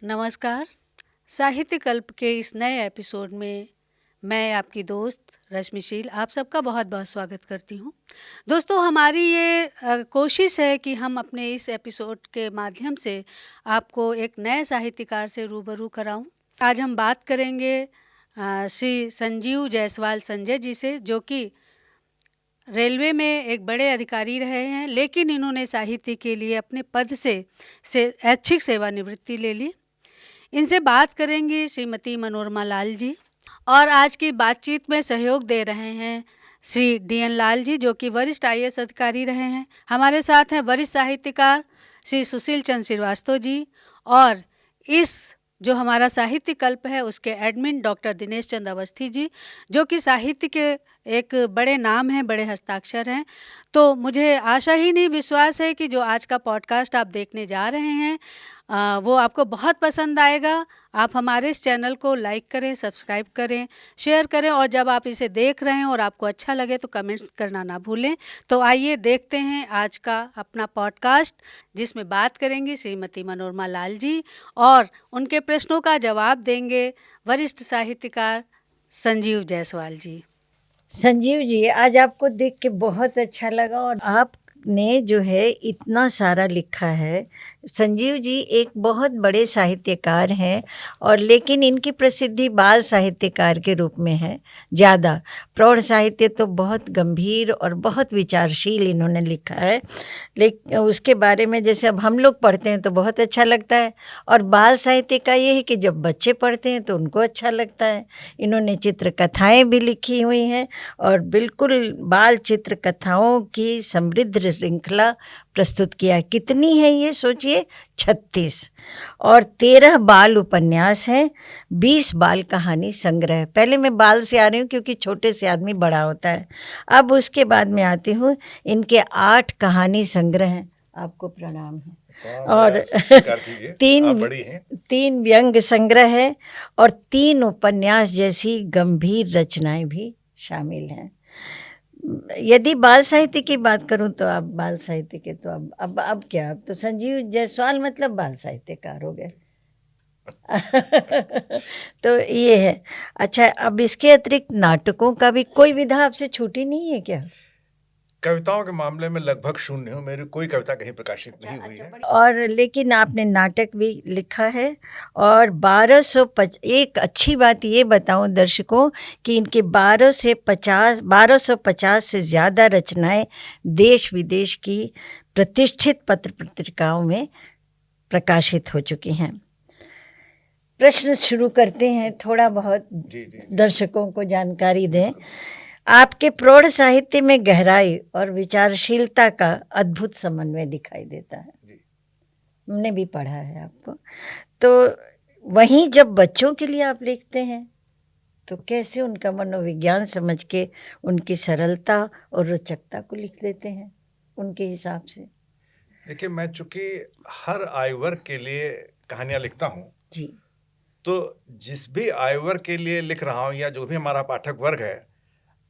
नमस्कार। साहित्य कल्प के इस नए एपिसोड में मैं आपकी दोस्त रश्मिशील आप सबका बहुत बहुत स्वागत करती हूँ। दोस्तों, हमारी ये कोशिश है कि हम अपने इस एपिसोड के माध्यम से आपको एक नए साहित्यकार से रूबरू कराऊं। आज हम बात करेंगे श्री संजीव जायसवाल संजय जी से, जो कि रेलवे में एक बड़े अधिकारी रहे हैं, लेकिन इन्होंने साहित्य के लिए अपने पद से ऐच्छिक सेवानिवृत्ति ले ली। इनसे बात करेंगी श्रीमती मनोरमा लाल जी, और आज की बातचीत में सहयोग दे रहे हैं श्री DN लाल जी, जो कि वरिष्ठ IAS अधिकारी रहे हैं। हमारे साथ हैं वरिष्ठ साहित्यकार श्री सुशील चंद्र श्रीवास्तव जी, और इस जो हमारा साहित्य कल्प है उसके एडमिन डॉक्टर दिनेश चंद अवस्थी जी, जो कि साहित्य के एक बड़े नाम हैं, बड़े हस्ताक्षर हैं। तो मुझे आशा ही नहीं विश्वास है कि जो आज का पॉडकास्ट आप देखने जा रहे हैं वो आपको बहुत पसंद आएगा। आप हमारे इस चैनल को लाइक करें, सब्सक्राइब करें, शेयर करें, और जब आप इसे देख रहे हैं और आपको अच्छा लगे तो कमेंट्स करना ना भूलें। तो आइए देखते हैं आज का अपना पॉडकास्ट, जिसमें बात करेंगी श्रीमती मनोरमा लाल जी, और उनके प्रश्नों का जवाब देंगे वरिष्ठ साहित्यकार संजीव जायसवाल जी। संजीव जी, आज आपको देख के बहुत अच्छा लगा, और आपने जो है इतना सारा लिखा है। संजीव जी एक बहुत बड़े साहित्यकार हैं, और लेकिन इनकी प्रसिद्धि बाल साहित्यकार के रूप में है ज़्यादा। प्रौढ़ साहित्य तो बहुत गंभीर और बहुत विचारशील इन्होंने लिखा है, लेकिन उसके बारे में जैसे अब हम लोग पढ़ते हैं तो बहुत अच्छा लगता है, और बाल साहित्य का ये है कि जब बच्चे पढ़ते हैं तो उनको अच्छा लगता है। इन्होंने चित्रकथाएँ भी लिखी हुई हैं, और बिल्कुल बाल चित्रकथाओं की समृद्ध श्रृंखला प्रस्तुत किया। कितनी है ये सोचिए, 36, और 13 बाल उपन्यास हैं, 20 बाल कहानी संग्रह। पहले मैं बाल से आ रही हूँ क्योंकि छोटे से आदमी बड़ा होता है। अब उसके बाद में आती हूँ, इनके 8 कहानी संग्रह हैं। आपको प्रणाम है। और 3 व्यंग्य संग्रह है, और 3 उपन्यास जैसी गंभीर रचनाएं भी शामिल हैं। यदि बाल साहित्य की बात करूं तो आप बाल साहित्य के तो अब क्या, अब तो संजीव जायसवाल मतलब बाल साहित्यकार हो गए। तो ये है। अच्छा, अब इसके अतिरिक्त नाटकों का भी कोई विधा आपसे छूटी नहीं है क्या? कविताओं के मामले में लगभग शून्य हूँ, मेरी कोई कविता कहीं प्रकाशित नहीं हुई है। और लेकिन आपने नाटक भी लिखा है, और 1250, एक अच्छी बात ये बताऊं दर्शकों कि इनके 1250 से ज़्यादा रचनाएं देश विदेश की प्रतिष्ठित पत्र पत्रिकाओं में प्रकाशित हो चुकी हैं। प्रश्न शुरू करते हैं, थोड़ा बहुत दर्शकों को जानकारी दें। आपके प्रौढ़ साहित्य में गहराई और विचारशीलता का अद्भुत समन्वय दिखाई देता है। हमने भी पढ़ा है आपको। तो वहीं जब बच्चों के लिए आप लिखते हैं तो कैसे उनका मनोविज्ञान समझ के उनकी सरलता और रोचकता को लिख लेते हैं उनके हिसाब से? देखिए, मैं चूंकि हर आयु वर्ग के लिए कहानियाँ लिखता हूँ जी, तो जिस भी आयु वर्ग के लिए लिख रहा हूँ या जो भी हमारा पाठक वर्ग है,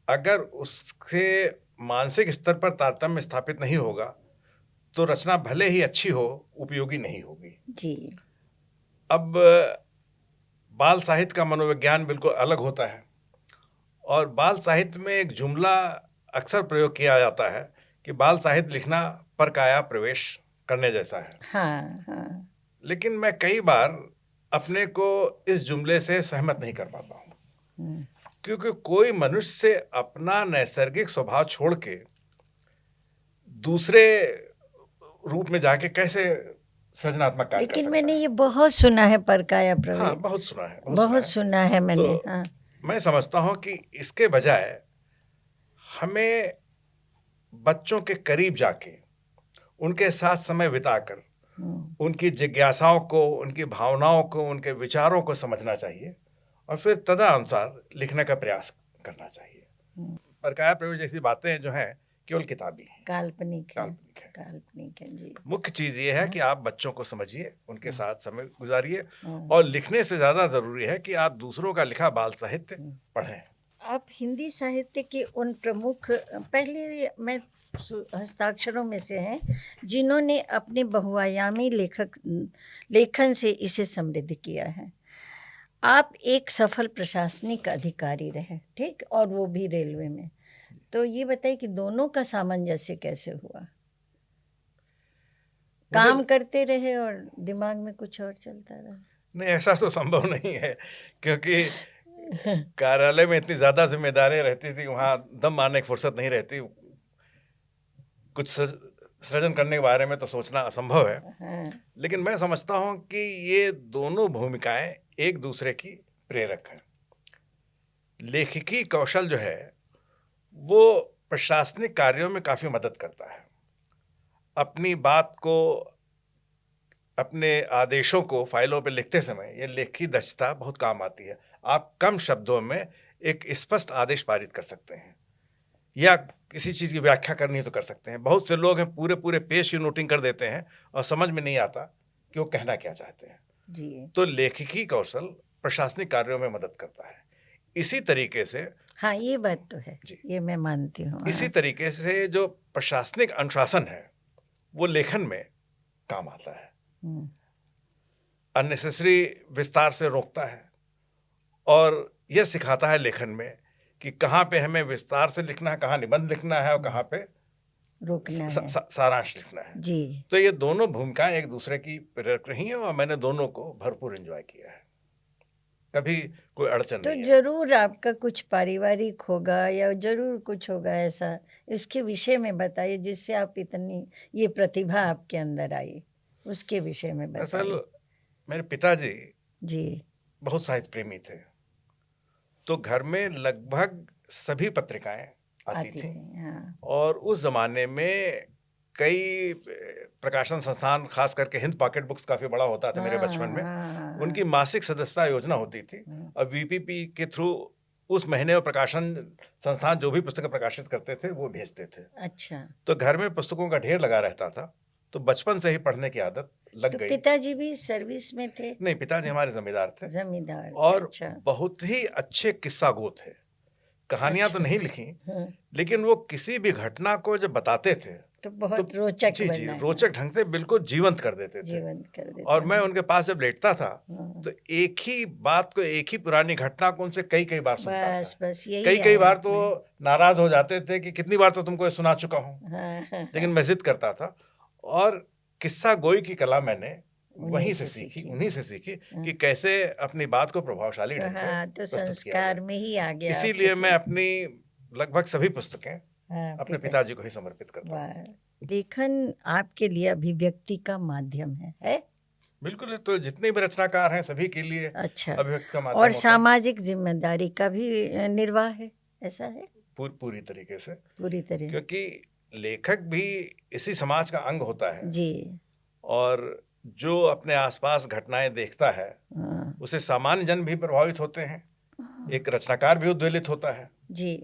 अगर उसके मानसिक स्तर पर तारतम्य स्थापित नहीं होगा तो रचना भले ही अच्छी हो, उपयोगी नहीं होगी जी। अब बाल साहित्य का मनोविज्ञान बिल्कुल अलग होता है, और बाल साहित्य में एक जुमला अक्सर प्रयोग किया जाता है कि बाल साहित्य लिखना पर काया प्रवेश करने जैसा है। हाँ हाँ। लेकिन मैं कई बार अपने को इस जुमले से सहमत नहीं कर पाता हूँ, क्योंकि कोई मनुष्य से अपना नैसर्गिक स्वभाव छोड़ के दूसरे रूप में जाके कैसे सृजनात्मक कार्य कर सकता है। लेकिन मैंने ये बहुत सुना है, परकाया प्रवेश। हाँ, बहुत सुना है, बहुत सुना है मैंने। तो हाँ। मैं समझता हूँ कि इसके बजाय हमें बच्चों के करीब जाके उनके साथ समय बिताकर उनकी जिज्ञासाओं को, उनकी भावनाओं को, उनके विचारों को समझना चाहिए, और फिर तदनुसार लिखने का प्रयास करना चाहिए। परकाया प्रवेश जैसी बातें जो हैं केवल किताबी हैं, काल्पनिक है जी। मुख्य चीज ये है कि आप बच्चों को समझिए, उनके साथ समय गुजारिए, और लिखने से ज्यादा जरूरी है कि आप दूसरों का लिखा बाल साहित्य पढ़ें। आप हिंदी साहित्य के उन प्रमुख, पहले मैं हस्ताक्षरों में से हैं जिन्होंने अपने बहुआयामी लेखन से इसे समृद्ध किया है। आप एक सफल प्रशासनिक अधिकारी रहे, ठीक, और वो भी रेलवे में। तो ये बताइए कि दोनों का सामंजस्य कैसे हुआ? काम करते रहे और दिमाग में कुछ और चलता रहा? नहीं, ऐसा तो संभव नहीं है, क्योंकि कार्यालय में इतनी ज्यादा जिम्मेदारियां रहती थी, वहां दम मारने की फुर्सत नहीं रहती। कुछ सृजन करने के बारे में तो सोचना असंभव है। हाँ। लेकिन मैं समझता हूं कि ये दोनों भूमिकाएं एक दूसरे की प्रेरक हैं। लेखिकी कौशल जो है वो प्रशासनिक कार्यों में काफी मदद करता है। अपनी बात को, अपने आदेशों को फाइलों पर लिखते समय ये लेखी दक्षता बहुत काम आती है। आप कम शब्दों में एक स्पष्ट आदेश पारित कर सकते हैं, या किसी चीज़ की व्याख्या करनी है तो कर सकते हैं। बहुत से लोग हैं पूरे पूरे पेज की नोटिंग कर देते हैं और समझ में नहीं आता कि वो कहना क्या चाहते हैं जी। तो लेखिकी कौशल प्रशासनिक कार्यों में मदद करता है। इसी तरीके से, हाँ, ये बात तो है जी, ये मैं मानती हूँ। इसी तरीके से जो प्रशासनिक अनुशासन है वो लेखन में काम आता है। अननेसेसरी विस्तार से रोकता है और यह सिखाता है लेखन में कि कहाँ पे हमें विस्तार से लिखना है, कहाँ निबंध लिखना है और कहाँ पे रोकना है, सारांश लिखना है जी। तो ये दोनों भूमिकाएं एक दूसरे की प्रेरक रही हैं और मैंने दोनों को भरपूर एंजॉय किया है। कभी कोई अड़चन तो नहीं है। जरूर आपका कुछ पारिवारिक होगा या जरूर कुछ होगा ऐसा, इसके विषय में बताइए जिससे आप इतनी ये प्रतिभा आपके अंदर आई, उसके विषय में बताइए। असल मेरे पिताजी जी बहुत साहित्य प्रेमी थे, तो घर में लगभग सभी पत्रिकाएं आती थी। हाँ। और उस जमाने में कई प्रकाशन संस्थान, खास करके हिंद पॉकेट बुक्स काफी बड़ा होता था मेरे बचपन में। उनकी मासिक सदस्यता योजना होती थी और वीपीपी के थ्रू उस महीने में प्रकाशन संस्थान जो भी पुस्तकें प्रकाशित करते थे वो भेजते थे। अच्छा। तो घर में पुस्तकों का ढेर लगा रहता था, तो बचपन से ही पढ़ने की आदत लग गई। पिताजी भी सर्विस में थे? नहीं, पिताजी हमारे जमींदार थे। जमींदार। और अच्छा। बहुत ही अच्छे किस्सा गो थे। कहानियां तो नहीं लिखी, लेकिन वो किसी भी घटना को जब बताते थे तो बहुत रोचक, जी, रोचक ढंग से बिल्कुल जीवंत कर देते थे। और मैं उनके पास जब लेटता था तो एक ही बात को, एक ही पुरानी घटना को उनसे कई कई बार सुनता था। कई बार तो नाराज हो जाते थे कि कितनी बार तो तुमको सुना चुका हूँ। लेकिन मैं जिद करता था और किस्सा गोई की कला मैंने वहीं से सीखी, उन्हीं से सीखी कि कैसे अपनी बात को प्रभावशाली ढंग से तो संस्कार में ही आ गया। इसीलिए मैं अपनी लगभग सभी पुस्तकें अपने पिताजी को ही समर्पित करता हूँ। लेखन आपके लिए अभिव्यक्ति का माध्यम है? बिल्कुल। तो जितने भी रचनाकार हैं सभी के लिए अच्छा अभिव्यक्ति का माध्यम और सामाजिक जिम्मेदारी का भी निर्वाह है, ऐसा है? पूरी तरीके से, पूरी तरह, क्योंकि लेखक भी इसी समाज का अंग होता है जी। और जो अपने आसपास घटनाएं देखता है उसे सामान्य जन भी प्रभावित होते हैं। एक रचनाकार भी उद्वेलित होता है जी।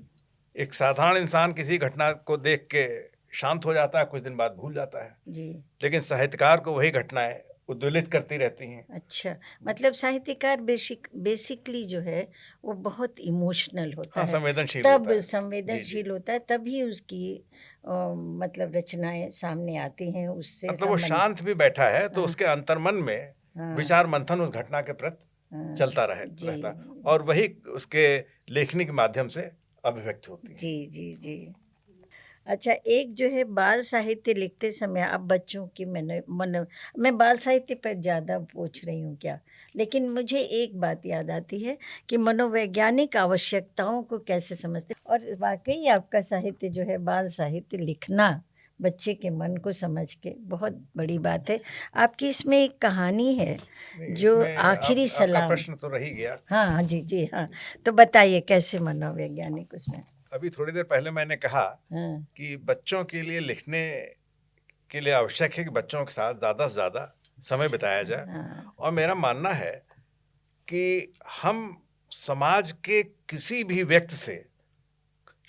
एक साधारण इंसान किसी घटना को देख के शांत हो जाता है, कुछ दिन बाद भूल जाता है जी। लेकिन साहित्यकार को वही घटनाएं उद्वेलित करती रहती हैं। अच्छा, मतलब साहित्यकार बेसिकली जो है वो बहुत इमोशनल होता है, संवेदनशील तब होता है। संवेदनशील होता है, तभी उसकी मतलब रचनाएं सामने आती हैं। उससे मतलब वो शांत भी बैठा है तो उसके अंतर्मन में विचार मंथन उस घटना के प्रति चलता रहता और वही उसके लेखनी के माध्यम से अभिव्यक्त होती है। जी जी जी। अच्छा, एक जो है बाल साहित्य लिखते समय अब बच्चों की मैं बाल साहित्य पर ज़्यादा पूछ रही हूँ क्या, लेकिन मुझे एक बात याद आती है कि मनोवैज्ञानिक आवश्यकताओं को कैसे समझते, और वाकई आपका साहित्य जो है बाल साहित्य लिखना बच्चे के मन को समझ के बहुत बड़ी बात है। आपकी इसमें एक कहानी है जो आखिरी सलाम। प्रश्न तो रही गया। हाँ जी जी हाँ, तो बताइए कैसे मनोवैज्ञानिक उसमें। अभी थोड़ी देर पहले मैंने कहा कि बच्चों के लिए लिखने के लिए आवश्यक है कि बच्चों के साथ ज़्यादा से ज़्यादा समय बिताया जाए। और मेरा मानना है कि हम समाज के किसी भी व्यक्ति से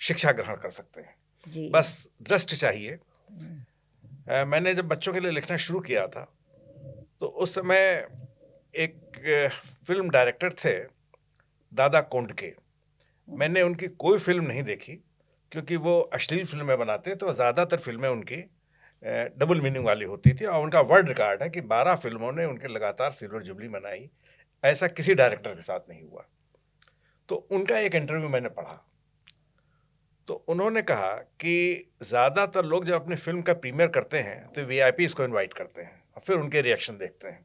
शिक्षा ग्रहण कर सकते हैं जी। बस दृष्टि चाहिए। मैंने जब बच्चों के लिए लिखना शुरू किया था तो उस समय एक फिल्म डायरेक्टर थे दादा कोंडके। मैंने उनकी कोई फिल्म नहीं देखी क्योंकि वो अश्लील फिल्में बनाते, तो ज़्यादातर फिल्में उनकी डबल मीनिंग वाली होती थी, और उनका वर्ल्ड रिकॉर्ड है कि 12 फिल्मों ने उनके लगातार सिल्वर जुबली मनाई। ऐसा किसी डायरेक्टर के साथ नहीं हुआ। तो उनका एक इंटरव्यू मैंने पढ़ा, तो उन्होंने कहा कि ज़्यादातर लोग जब अपनी फिल्म का प्रीमियर करते हैं तो VIP इसको इनवाइट करते हैं और फिर उनके रिएक्शन देखते हैं।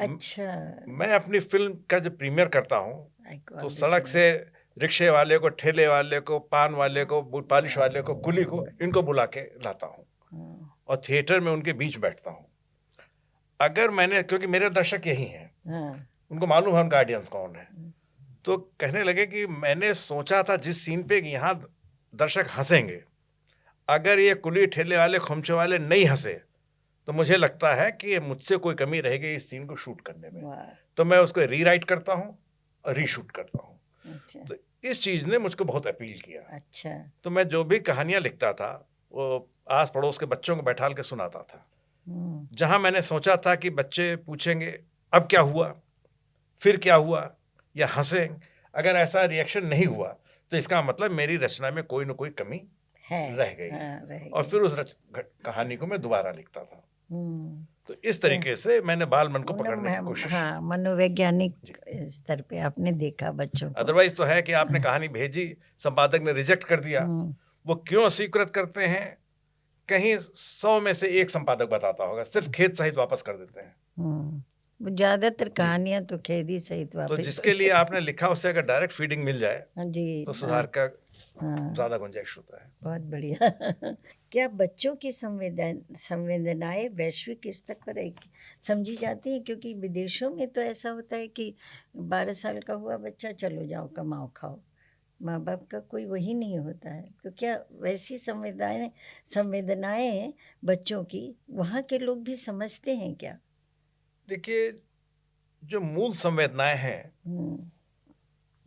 अच्छा। मैं अपनी फिल्म का जब प्रीमियर करता हूँ I got तो it, सड़क से रिक्शे वाले को, ठेले वाले को, पान वाले को, बूट पॉलिश वाले को, कुली को, इनको बुला के लाता हूँ और थिएटर में उनके बीच बैठता हूँ। अगर मैंने, क्योंकि मेरे दर्शक यही हैं, हाँ, उनको मालूम है उनका ऑडियंस कौन है, तो कहने लगे कि मैंने सोचा था जिस सीन पे कि यहाँ दर्शक हंसेंगे, अगर ये कुली, ठेले वाले, खुमचे वाले नहीं हंसे तो मुझे लगता है कि मुझसे कोई कमी रहेगी इस सीन को शूट करने में। वाह, तो मैं उसको रीराइट करता हूँ और रीशूट करता हूँ। अच्छा, तो इस चीज़ ने मुझको बहुत अपील किया। अच्छा, तो मैं जो भी कहानियाँ लिखता था वो आस पड़ोस के बच्चों को बैठाल के सुनाता था। जहाँ मैंने सोचा था कि बच्चे पूछेंगे अब क्या हुआ, फिर क्या हुआ, या हंसें, अगर ऐसा रिएक्शन नहीं हुआ तो इसका मतलब मेरी रचना में कोई ना कोई कमी है, रह गई। हाँ, रह गई। और फिर उस कहानी को मैं दोबारा लिखता था। हम्म, तो इस तरीके से मैंने बाल मन को पकड़ने की मतलब कोशिश। हाँ, मनोवैज्ञानिक स्तर पे आपने देखा बच्चों को। अदरवाइज तो है कि आपने कहानी भेजी, संपादक ने रिजेक्ट कर दिया। वो क्यों अस्वीकृत करते हैं, कहीं 100 में से 1 संपादक बताता होगा, सिर्फ खेद सहित वापस कर देते हैं। वो ज्यादातर कहानियां तो खेदी सहित तो वापस। जिसके लिए आपने लिखा उससे अगर डायरेक्ट फीडिंग मिल जाए जी, तो सुधार का हाँ, ज्यादा गुंजाइश होता है। बहुत बढ़िया। क्या बच्चों की संवेदनाएं वैश्विक स्तर पर समझी जाती हैं? क्योंकि विदेशों में तो ऐसा होता है कि 12 साल का हुआ बच्चा, चलो जाओ कमाओ खाओ, माँ बाप का कोई वही नहीं होता है। तो क्या वैसी संवेदनाएं बच्चों की वहाँ के लोग भी समझते हैं क्या? देखिए, जो मूल संवेदनाएं हैं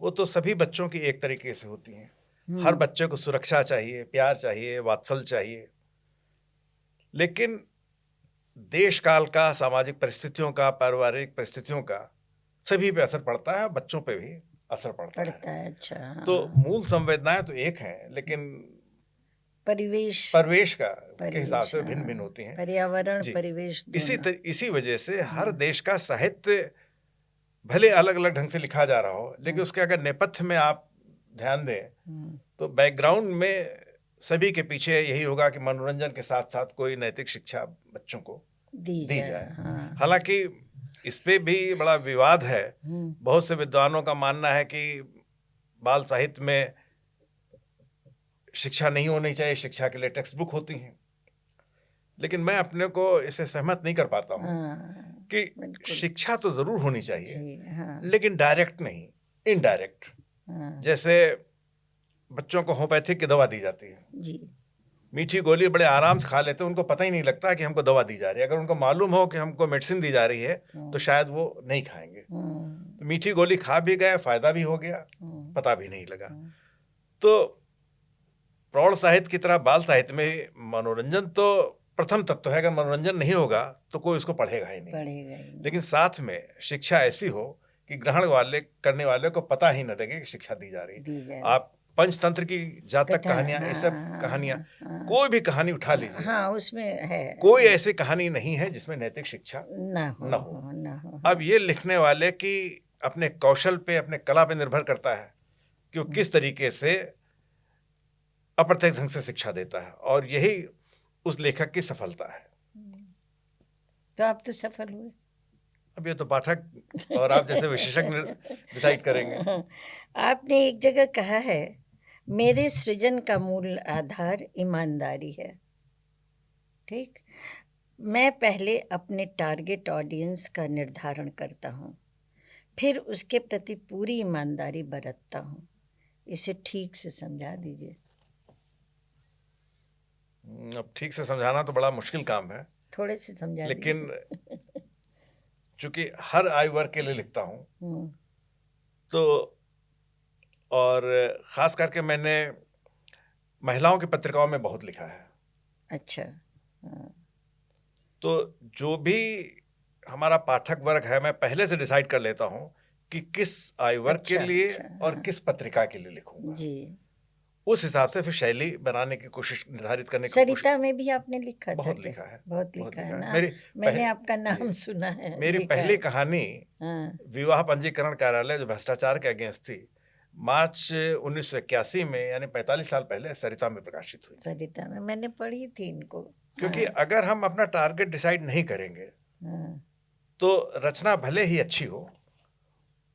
वो तो सभी बच्चों की एक तरीके से होती हैं। हर बच्चे को सुरक्षा चाहिए, प्यार चाहिए, वात्सल चाहिए, लेकिन देश काल का, सामाजिक परिस्थितियों का, पारिवारिक परिस्थितियों का सभी पे असर पड़ता है, बच्चों पे भी असर पड़ता है। अच्छा, हाँ। तो मूल संवेदनाएं तो एक हैं, लेकिन परिवेश के हिसाब से भिन्न भिन्न होती हैं। पर्यावरण, परिवेश दोनों। इसी वजह से हर देश का साहित्य भले अलग अलग ढंग से लिखा जा रहा हो, लेकिन उसके अगर नेपथ्य में आप ध्यान दें तो बैकग्राउंड में सभी के पीछे यही होगा कि मनोरंजन के साथ साथ कोई नैतिक शिक्षा बच्चों को दी जाए। हाँ। हालांकि इस पे भी बड़ा विवाद है। बहुत से विद्वानों का मानना है कि बाल साहित्य में शिक्षा नहीं होनी चाहिए, शिक्षा के लिए टेक्स्ट बुक होती हैं, लेकिन मैं अपने को इससे सहमत नहीं कर पाता हूँ कि शिक्षा तो जरूर होनी चाहिए, लेकिन डायरेक्ट नहीं, इनडायरेक्ट। जैसे बच्चों को होम्योपैथिक की दवा दी जाती है जी, मीठी गोली बड़े आराम से खा लेते हैं, उनको पता ही नहीं लगता कि हमको दवा दी जा रही है। अगर उनको मालूम हो कि हमको मेडिसिन दी जा रही है तो शायद वो नहीं खाएंगे। तो मीठी गोली खा भी गए, फायदा भी हो गया, पता भी नहीं लगा। तो प्रौढ़ साहित्य की तरह बाल साहित्य में मनोरंजन तो प्रथम तत्व है। अगर मनोरंजन नहीं होगा तो कोई उसको पढ़ेगा ही नहीं। लेकिन साथ में शिक्षा ऐसी हो कि ग्रहण करने वाले को पता ही न लगे कि शिक्षा दी जा रही है। आप पंचतंत्र की जातक कहानियां, ये सब कहानियां, कोई भी कहानी उठा लीजिए, हाँ, उसमें है, कोई ऐसी कहानी नहीं है जिसमें नैतिक शिक्षा न हो। अब ये लिखने वाले की अपने कौशल पे, अपने कला पे निर्भर करता है कि वो किस तरीके से अप्रत्यक्ष ढंग से शिक्षा देता है, और यही उस लेखक की सफलता है। तो आप तो सफल हुए। अब ये तो पाठक और आप जैसे विशेषज्ञ डिसाइड करेंगे। आपने एक जगह कहा है, मेरे सृजन का मूल आधार ईमानदारी है। ठीक, मैं पहले अपने टारगेट ऑडियंस का निर्धारण करता हूँ, फिर उसके प्रति पूरी ईमानदारी बरतता हूँ। इसे ठीक से समझा दीजिए। अब ठीक से समझाना तो बड़ा मुश्किल काम है, थोड़े से समझा लेकिन चूंकि हर आयु वर्ग के लिए लिखता हूँ तो, और खास करके मैंने महिलाओं की पत्रिकाओं में बहुत लिखा है। अच्छा, तो जो भी हमारा पाठक वर्ग है, मैं पहले से डिसाइड कर लेता हूँ कि किस आयु वर्ग के लिए और किस पत्रिका के लिए लिखूंगा। जी। उस हिसाब से फिर शैली बनाने की कोशिश, निर्धारित करने की कोशिश। सरिता में भी आपने लिखा था बहुत क्या? लिखा है, बहुत बहुत लिखा लिखा है है। ना। मेरी मैंने आपका नाम जी, सुना है, मेरी देखा पहली है। कहानी हाँ, विवाह पंजीकरण कार्यालय जो भ्रष्टाचार के अगेंस्ट थी, मार्च 1981 में, यानी 45 साल पहले सरिता में प्रकाशित हुई। सरिता में मैंने पढ़ी थी इनको। क्योंकि हाँ, अगर हम अपना टारगेट डिसाइड नहीं करेंगे हाँ, तो रचना भले ही अच्छी हो,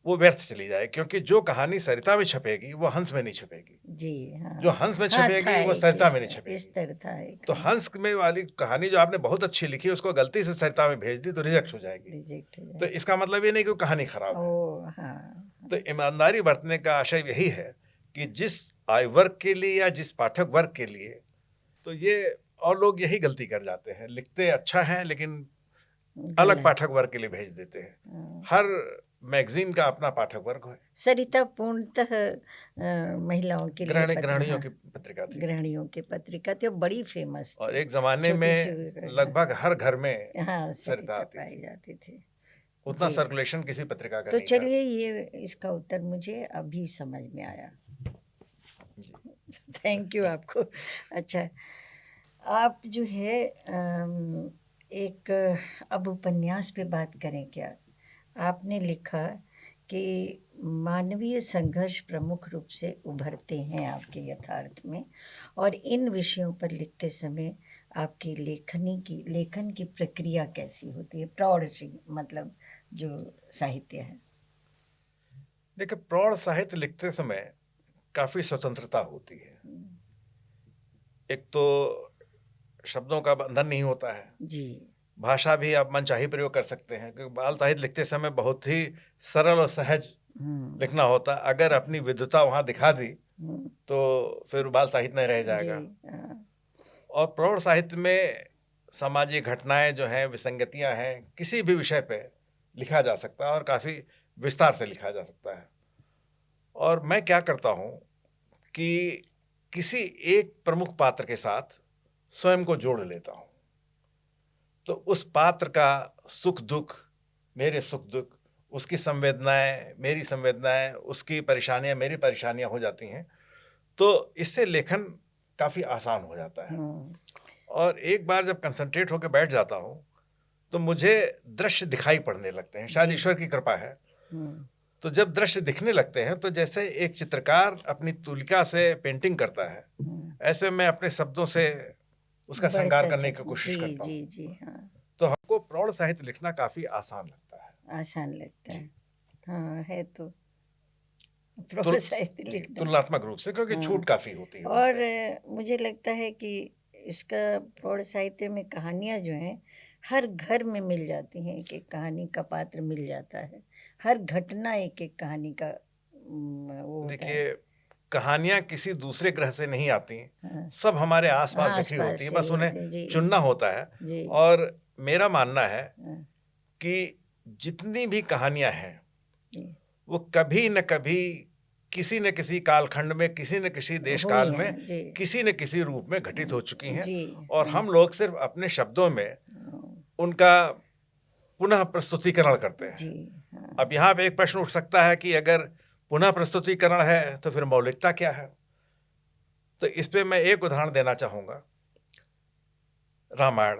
वो व्यर्थ चली जाए। क्योंकि जो कहानी सरिता में छपेगी वो हंस में नहीं छपेगी, जी, हाँ। जो हंस में हाँ, था छपेगी वो एक सरिता में नहीं इस छपेगी। तरह था एक, तो हाँ, हंस में वाली कहानी जो आपने बहुत अच्छी लिखी, उसको गलती से सरिता में भेज दी तो रिजेक्ट हो जाएगी। रिजेक्ट हो तो जाए। इसका मतलब ये नहीं कि वो कहानी खराब है। ओ, हाँ, तो ईमानदारी बरतने का आशय यही है कि जिस आय वर्ग के लिए या जिस पाठक वर्ग के लिए, तो ये, और लोग यही गलती कर जाते हैं, लिखते अच्छा है लेकिन अलग गलत। पाठक वर्ग के लिए भेज देते हैं। हाँ। हर मैगजीन का अपना पाठक वर्ग है। सरिता पूर्णतः महिलाओं के लिए गृहणियों हाँ, की पत्रिका थी, गृहिणियों की पत्रिका थी, और बड़ी फेमस और थी। एक जमाने छोटी सी में लगभग हर घर में हाँ, सरिता सरिता आती पाई थी। जाती थी। उतना जी। सर्कुलेशन किसी पत्रिका का तो नहीं था। चलिए, ये इसका उत्तर मुझे अभी समझ में आया। थैंक यू आपको। अच्छा, आप जो है एक अब उपन्यास पे बात करें क्या? आपने लिखा कि मानवीय संघर्ष प्रमुख रूप से उभरते हैं आपके यथार्थ में, और इन विषयों पर लिखते समय आपकी लेखन की प्रक्रिया कैसी होती है? प्रौढ़ मतलब जो साहित्य है। देखिए, प्रौढ़ साहित्य लिखते समय काफी स्वतंत्रता होती है। एक तो शब्दों का बंधन नहीं होता है, जी। भाषा भी आप मनचाही प्रयोग कर सकते हैं, क्योंकि बाल साहित्य लिखते समय बहुत ही सरल और सहज हम्म, लिखना होता है। अगर अपनी विद्वता वहाँ दिखा दी हम्म, तो फिर बाल साहित्य नहीं रह जी, जाएगा। हाँ, और प्रौढ़ साहित्य में सामाजिक घटनाएं जो हैं, विसंगतियां हैं, किसी भी विषय पे लिखा जा सकता है और काफ़ी विस्तार से लिखा जा सकता है। और मैं क्या करता हूँ कि किसी एक प्रमुख पात्र के साथ स्वयं को जोड़ लेता हूँ। तो उस पात्र का सुख दुख मेरे सुख दुख, उसकी संवेदनाएं मेरी संवेदनाएं, उसकी परेशानियां मेरी परेशानियां हो जाती हैं। तो इससे लेखन काफ़ी आसान हो जाता है। और एक बार जब कंसंट्रेट होकर बैठ जाता हूँ तो मुझे दृश्य दिखाई पड़ने लगते हैं, शायद जी। ईश्वर की कृपा है। हम्म, तो जब दृश्य दिखने लगते हैं तो जैसे एक चित्रकार अपनी तुलिका से पेंटिंग करता है, ऐसे मैं अपने शब्दों से उसका श्रृंगार करने की कोशिश करता हूँ। जी, जी, हाँ, तो हमको प्रौढ़ साहित्य लिखना काफ़ी आसान लगता है। आसान लगता है। हाँ, है तो तुल- प्रौढ़ साहित्य लिखना। तुलनात्मक रूप से, क्योंकि हाँ। छूट काफ़ी होती है। और मुझे लगता है कि इसका प्रौढ़ साहित्य में कहानियाँ जो हैं हर घर में मिल जाती हैं, एक एक कहानी का पात्र मिल जाता है, हर घटना एक एक कहानी का वो होता है। देखिए, कहानियां किसी दूसरे ग्रह से नहीं आती, हाँ, सब हमारे आसपास बिखरी आसपास होती है, से बस ही उन्हें होती है, जी, चुनना होता है। जी, और मेरा मानना है हाँ, कि जितनी भी कहानियां हैं जी, वो कभी न कभी किसी न किसी कालखंड में, किसी न किसी देश हुई काल हैं, में, जी, किसी न किसी रूप में घटित हो चुकी हैं। जी, और हाँ, हम लोग सिर्फ अपने शब्दों में हाँ, उनका पुनः प्रस्तुतिकरण करते जी, हैं। हाँ, अब यहाँ पे एक प्रश्न उठ सकता है कि अगर पुनः प्रस्तुतिकरण है तो फिर मौलिकता क्या है? तो इस पे मैं एक उदाहरण देना चाहूँगा, रामायण।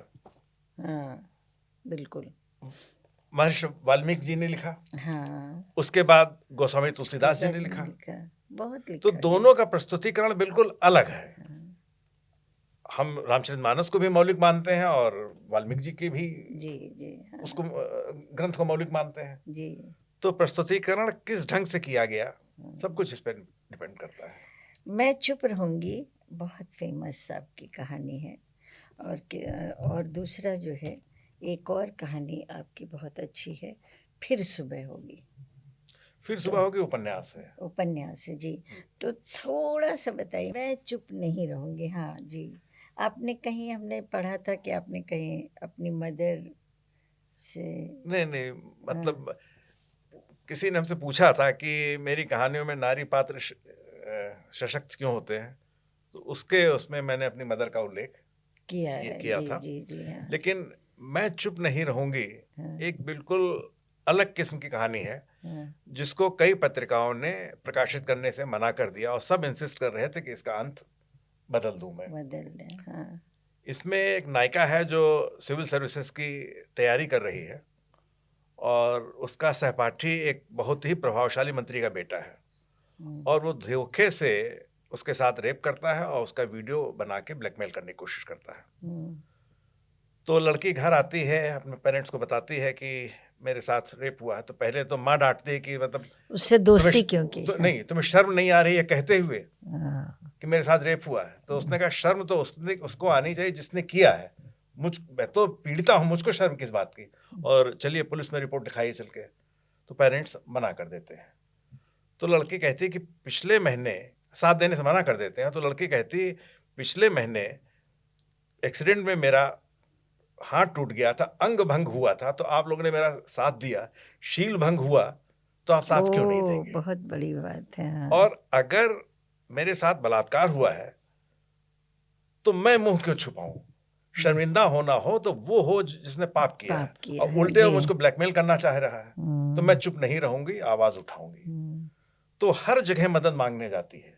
हाँ, बिल्कुल, महर्षि वाल्मीकि जी ने लिखा, हाँ, उसके बाद गोस्वामी तुलसीदास जी ने लिखा। बहुत लिखा तो है। दोनों का प्रस्तुतिकरण बिल्कुल अलग है। हम रामचरितमानस को भी मौलिक मानते हैं और वाल्मीकि जी की भी जी, जी, हाँ, उसको ग्रंथ को मौलिक मानते हैं। जी। तो प्रस्तुतिकरण किस ढंग से किया गया, सब कुछ इस पर डिपेंड करता है। मैं चुप रहूँगी बहुत फेमस आपकी कहानी है, और दूसरा जो है, एक और कहानी आपकी बहुत अच्छी है, फिर सुबह होगी, फिर सुबह होगी उपन्यास है। उपन्यास है, जी। तो थोड़ा सा बताइए। मैं चुप नहीं रहूँगी, हाँ जी। आपने कहीं, हमने पढ़ा था कि आपने कहीं अपनी मदर से, नहीं, मतलब किसी ने हमसे पूछा था कि मेरी कहानियों में नारी पात्र सशक्त क्यों होते हैं, तो उसमें मैंने अपनी मदर का उल्लेख किया है, किया जी, था। जी, जी, हाँ, लेकिन मैं चुप नहीं रहूंगी हाँ, एक बिल्कुल अलग किस्म की कहानी है हाँ, जिसको कई पत्रिकाओं ने प्रकाशित करने से मना कर दिया और सब इंसिस्ट कर रहे थे कि इसका अंत बदल दूं मैं। बदल दें। हाँ, इसमें एक नायिका है जो सिविल सर्विसेज की तैयारी कर रही है और उसका सहपाठी एक बहुत ही प्रभावशाली मंत्री का बेटा है और वो धोखे से उसके साथ रेप करता है और उसका वीडियो बना के ब्लैकमेल करने की कोशिश करता है। तो लड़की घर आती है, अपने पेरेंट्स को बताती है कि मेरे साथ रेप हुआ है। तो पहले तो माँ डांटती है कि मतलब उससे दोस्ती तुम्हें क्यों की? नहीं, तुम्हें शर्म नहीं आ रही है कहते हुए हाँ, कि मेरे साथ रेप हुआ है। तो उसने कहा शर्म तो उसको आनी चाहिए जिसने किया है, मैं तो पीड़िता हूँ, मुझको शर्म किस बात की, और चलिए पुलिस में रिपोर्ट दिखाइए चल के। तो पेरेंट्स मना कर देते हैं। तो लड़की कहती है कि पिछले महीने साथ देने से मना कर देते हैं। तो लड़की कहती पिछले महीने एक्सीडेंट में मेरा हाथ टूट गया था, अंग भंग हुआ था, तो आप लोगों ने मेरा साथ दिया, शील भंग हुआ तो आप साथ क्यों नहीं देंगे? बहुत बड़ी बात है। हाँ, और अगर मेरे साथ बलात्कार हुआ है तो मैं मुंह क्यों छुपाऊं? शर्मिंदा होना हो तो वो हो जिसने पाप किया है। पाप किया और है, उल्टे वो जी। मुझको ब्लैकमेल करना चाह रहा है तो मैं चुप नहीं रहूंगी, आवाज उठाऊंगी। तो हर जगह मदद मांगने जाती है,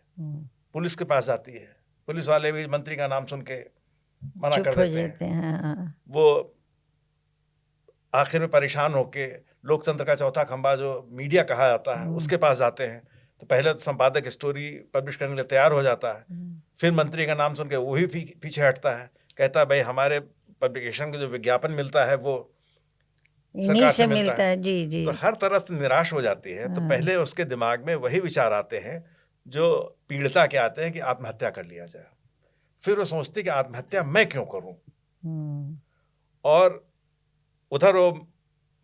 पुलिस के पास जाती है, पुलिस वाले भी मंत्री का नाम सुन के मना चुप कर हो देते जाते हैं। हैं। हाँ, वो आखिर में परेशान होके लोकतंत्र का चौथा खंभा जो मीडिया कहा जाता है उसके पास जाते हैं। तो पहले तो संपादक स्टोरी पब्लिश करने के लिए तैयार हो जाता है, फिर मंत्री का नाम सुन के वो भी पीछे हटता है, कहता है भाई हमारे पब्लिकेशन का जो विज्ञापन मिलता है वो इन्हीं सरकार से मिलता है। जी जी। तो हर तरह से निराश हो जाती है। तो पहले उसके दिमाग में वही विचार आते हैं जो पीड़िता के आते हैं कि आत्महत्या कर लिया जाए। फिर वो सोचती कि आत्महत्या मैं क्यों करूं, और उधर वो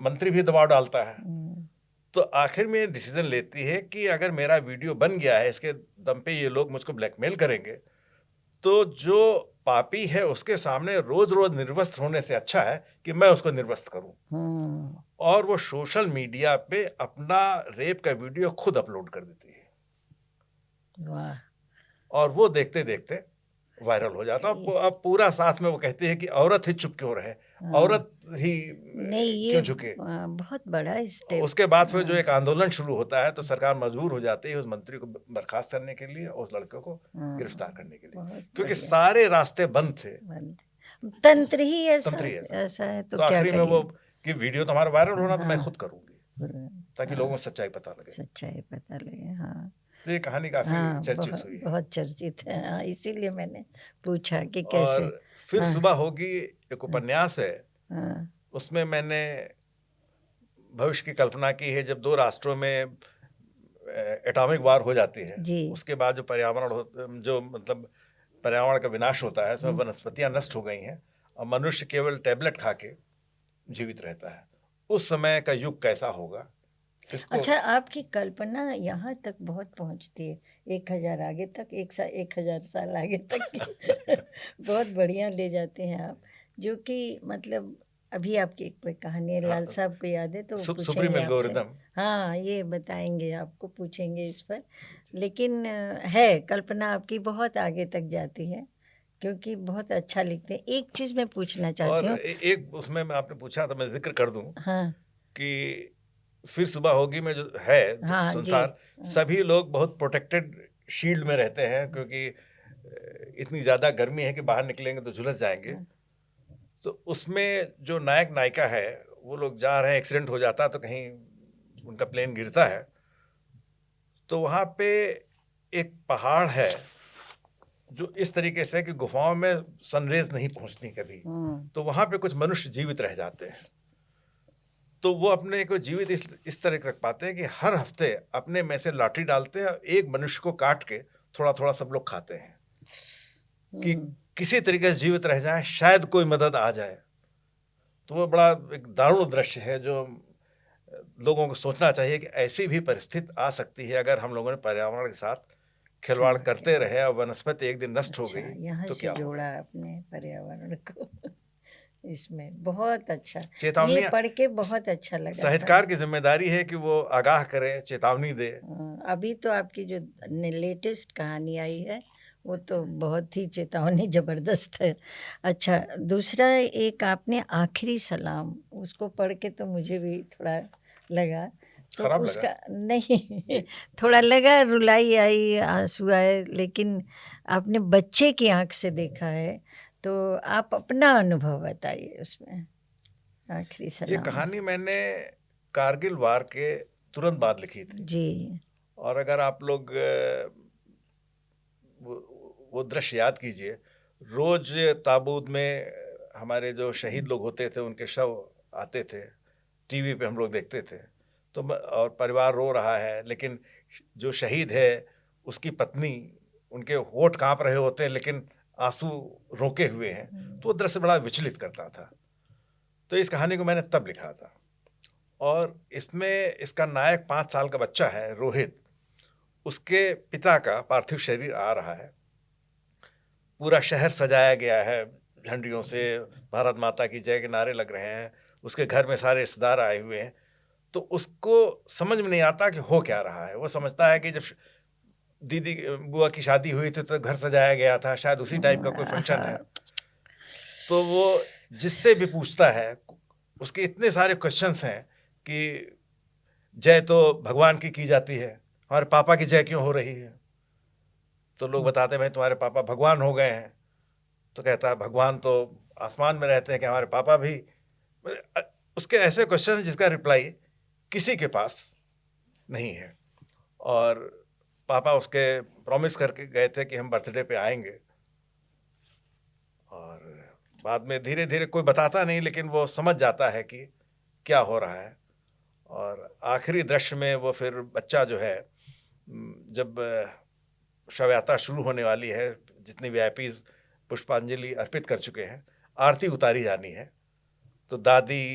मंत्री भी दबाव डालता है। तो आखिर में डिसीजन लेती है कि अगर मेरा वीडियो बन गया है, इसके दम पे ये लोग मुझको ब्लैकमेल करेंगे, तो जो पापी है उसके सामने रोज रोज निर्वस्त्र होने से अच्छा है कि मैं उसको निर्वस्त्र करूं। और वो सोशल मीडिया पे अपना रेप का वीडियो खुद अपलोड कर देती है। वाह। और वो देखते देखते वायरल हो जाता। अब पूरा साथ में वो कहती है कि औरत ही चुप क्यों रहे, औरत ही नहीं, ये क्यों झुके। बहुत बड़ा स्टेप। उसके बाद फिर जो एक आंदोलन शुरू होता है तो सरकार मजबूर हो जाती है उस मंत्री को बर्खास्त करने के लिए और उस लड़के को गिरफ्तार करने के लिए, क्योंकि सारे रास्ते बंद थे। तंत्र ही तंत्र ही ऐसा है। तो क्या क्या आखिरी में वो कि वीडियो तुम्हारा वायरल होना तो मैं खुद करूंगी ताकि लोगों को सच्चाई पता लगे। सच्चाई पता लगे। हाँ, तो ये कहानी काफी चर्चित हुई है। बहुत चर्चित है। हाँ, इसीलिए मैंने पूछा कि कैसे। और फिर सुबह होगी एक उपन्यास है, उसमें मैंने भविष्य की कल्पना की है जब दो राष्ट्रों में एटॉमिक वार हो जाती है जी। उसके बाद जो पर्यावरण का विनाश होता है, उसमें वनस्पतियां नष्ट हो गई हैं और मनुष्य केवल टैबलेट खा के जीवित रहता है। उस समय का युग कैसा होगा अच्छा, आपकी कल्पना यहाँ तक बहुत पहुँचती है, 1000 आगे तक, 1000 साल आगे तक बहुत बढ़िया ले जाते हैं आप। जो कि मतलब अभी आपकी एक कोई कहानी है, लाल साहब को याद है तो सुप्रीम एल्गोरिथम। हाँ, ये बताएंगे, आपको पूछेंगे इस पर। लेकिन है कल्पना आपकी बहुत आगे तक जाती है, क्योंकि बहुत अच्छा लिखते हैं। एक चीज़ मैं पूछना चाहती हूँ। एक उसमें मैं आपने पूछा तो मैं जिक्र कर दूं। हाँ, कि फिर सुबह होगी में जो है संसार, सभी लोग बहुत प्रोटेक्टेड शील्ड में रहते हैं क्योंकि इतनी ज़्यादा गर्मी है कि बाहर निकलेंगे तो झुलस जाएंगे। तो उसमें जो नायक नायिका है वो लोग जा रहे हैं, एक्सीडेंट हो जाता है तो कहीं उनका प्लेन गिरता है, तो वहाँ पे एक पहाड़ है जो इस तरीके से कि गुफाओं में सनरेज नहीं पहुँचती कभी, तो वहाँ पे कुछ मनुष्य जीवित रह जाते हैं। तो वो अपने को जीवित इस तरह रख पाते हैं कि हर हफ्ते अपने में से लाठी डालते हैं, एक मनुष्य को काट के थोड़ा थोड़ा सब लोग खाते हैं कि किसी तरीके से जीवित रह जाए, शायद कोई मदद आ जाए। तो वो बड़ा एक दारुण दृश्य है जो लोगों को सोचना चाहिए कि ऐसी भी परिस्थिति आ सकती है अगर हम लोगों ने पर्यावरण के साथ खिलवाड़ करते रहे और वनस्पति एक दिन नष्ट हो गई यहाँ तो से क्या जोड़ा आपने पर्यावरण को इसमें। बहुत अच्छा, चेतावनी ये पढ़ के बहुत अच्छा लगा। साहित्यकार की जिम्मेदारी है कि वो आगाह करे, चेतावनी दे। अभी तो आपकी जो लेटेस्ट कहानी आई है वो तो बहुत ही चेतावनी ज़बरदस्त है। अच्छा, दूसरा एक आपने आखिरी सलाम, उसको पढ़ के तो मुझे भी थोड़ा लगा तो खराब उसका लगा? नहीं थोड़ा लगा, रुलाई आई, आंसू आए, लेकिन आपने बच्चे की आंख से देखा है तो आप अपना अनुभव बताइए उसमें, आखिरी ये सलाम। कहानी मैंने कारगिल वार के तुरंत बाद लिखी थी। जी। और अगर आप लोग वो दृश्य याद कीजिए, रोज ताबूत में हमारे जो शहीद लोग होते थे उनके शव आते थे, टीवी पे हम लोग देखते थे, तो और परिवार रो रहा है, लेकिन जो शहीद है उसकी पत्नी, उनके होंठ कांप रहे होते हैं लेकिन आंसू रोके हुए हैं, तो वो दृश्य बड़ा विचलित करता था। तो इस कहानी को मैंने तब लिखा था। और इसमें इसका नायक 5 साल का बच्चा है रोहित, उसके पिता का पार्थिव शरीर आ रहा है, पूरा शहर सजाया गया है झंडियों से, भारत माता की जय के नारे लग रहे हैं, उसके घर में सारे रिश्तेदार आए हुए हैं। तो उसको समझ में नहीं आता कि हो क्या रहा है। वो समझता है कि जब दीदी बुआ की शादी हुई थी तो घर सजाया गया था, शायद उसी टाइप का कोई फंक्शन है। तो वो जिससे भी पूछता है, उसके इतने सारे क्वेश्चंस हैं कि जय तो भगवान की जाती है, हमारे पापा की जय क्यों हो रही है? तो लोग बताते हैं भाई तुम्हारे पापा भगवान हो गए हैं। तो कहता है भगवान तो आसमान में रहते हैं, कि हमारे पापा भी। उसके ऐसे क्वेश्चन हैं जिसका रिप्लाई किसी के पास नहीं है। और पापा उसके प्रॉमिस करके गए थे कि हम बर्थडे पे आएंगे, और बाद में धीरे धीरे कोई बताता नहीं, लेकिन वो समझ जाता है कि क्या हो रहा है। और आखिरी दृश्य में वो फिर बच्चा जो है, जब शव यात्रा शुरू होने वाली है, जितनी वीआईपीज पुष्पांजलि अर्पित कर चुके हैं, आरती उतारी जानी है, तो दादी,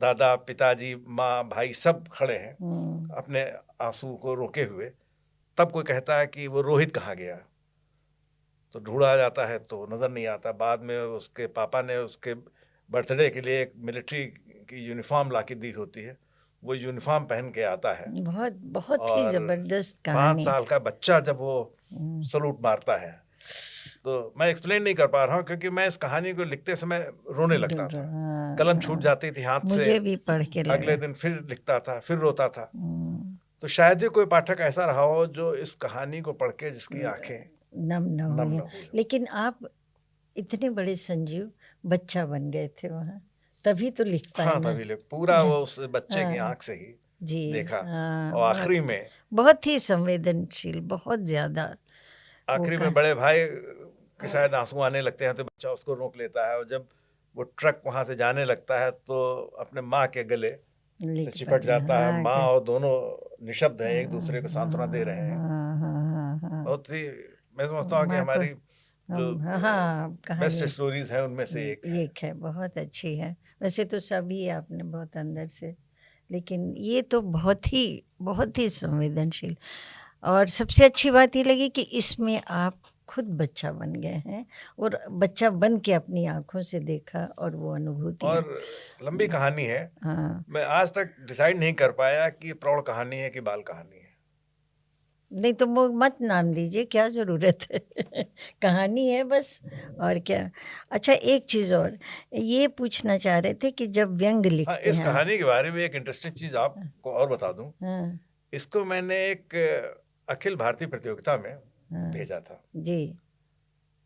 दादा, पिताजी, माँ, भाई सब खड़े हैं अपने आंसू को रोके हुए। तब कोई कहता है कि वो रोहित कहाँ गया? तो ढूंढा जाता है तो नज़र नहीं आता। बाद में उसके पापा ने उसके बर्थडे के लिए एक मिलिट्री की यूनिफॉर्म ला के दी होती है, वो यूनिफॉर्म पहन के आता है। बहुत बहुत ही और जबरदस्त 5 कहानी। साल का बच्चा जब वो सलूट मारता है, तो मैं एक्सप्लेन नहीं कर पा रहा हूँ क्योंकि मैं इस कहानी को लिखते समय रोने लगता था। कलम छूट जाती थी हाथ से, मुझे भी पढ़ के लगा। अगले दिन फिर लिखता था, फिर रोता था। तो शायद ही कोई पाठक ऐसा रहा हो जो इस कहानी को पढ़ के जिसकी आंखें नम न नम हुई न हो। हुई हो। लेकिन आप इतने बड़े संजीव बच्चा बन गए थे वहाँ, तभी तो लिख पाए हाँ, ना। तभी पूरा वो उस बच्चे की आंख से ही जी देखा। हाँ, और आखिरी में, बहुत ही संवेदनशील, बहुत ज्यादा। आखिरी में बड़े भाई के शायद आंसू आने लगते हैं तो बच्चा उसको रोक लेता है, और जब वो ट्रक वहां से जाने लगता है तो अपने माँ के गले से चिपट जाता है। माँ और दोनों निशब्द हैं, एक दूसरे को सांत्वना दे रहे हैं। बहुत ही, मैं समझता हूँ कि हमारी जो बेस्ट स्टोरीज हैं उनमें से एक है। बहुत अच्छी है। वैसे तो सभी आपने बहुत अंदर से, लेकिन ये तो बहुत ही संवेदनशील। और सबसे अच्छी बात ये लगी कि इसमें आप खुद बच्चा बन गए हैं, और बच्चा बन के अपनी आंखों से देखा, और वो अनुभूति। और लंबी कहानी है। हाँ। मैं आज तक डिसाइड नहीं कर पाया कि प्रौढ़ कहानी है कि बाल कहानी है। नहीं तो वो मत नाम दीजिए, क्या ज़रूरत है। कहानी है बस, और क्या। अच्छा, एक चीज़ और ये पूछना चाह रहे थे कि जब व्यंग लिखते हैं। इस कहानी के बारे में एक इंटरेस्टिंग चीज़ आपको और बता दूं। इसको मैंने एक अखिल भारतीय प्रतियोगिता में भेजा था जी।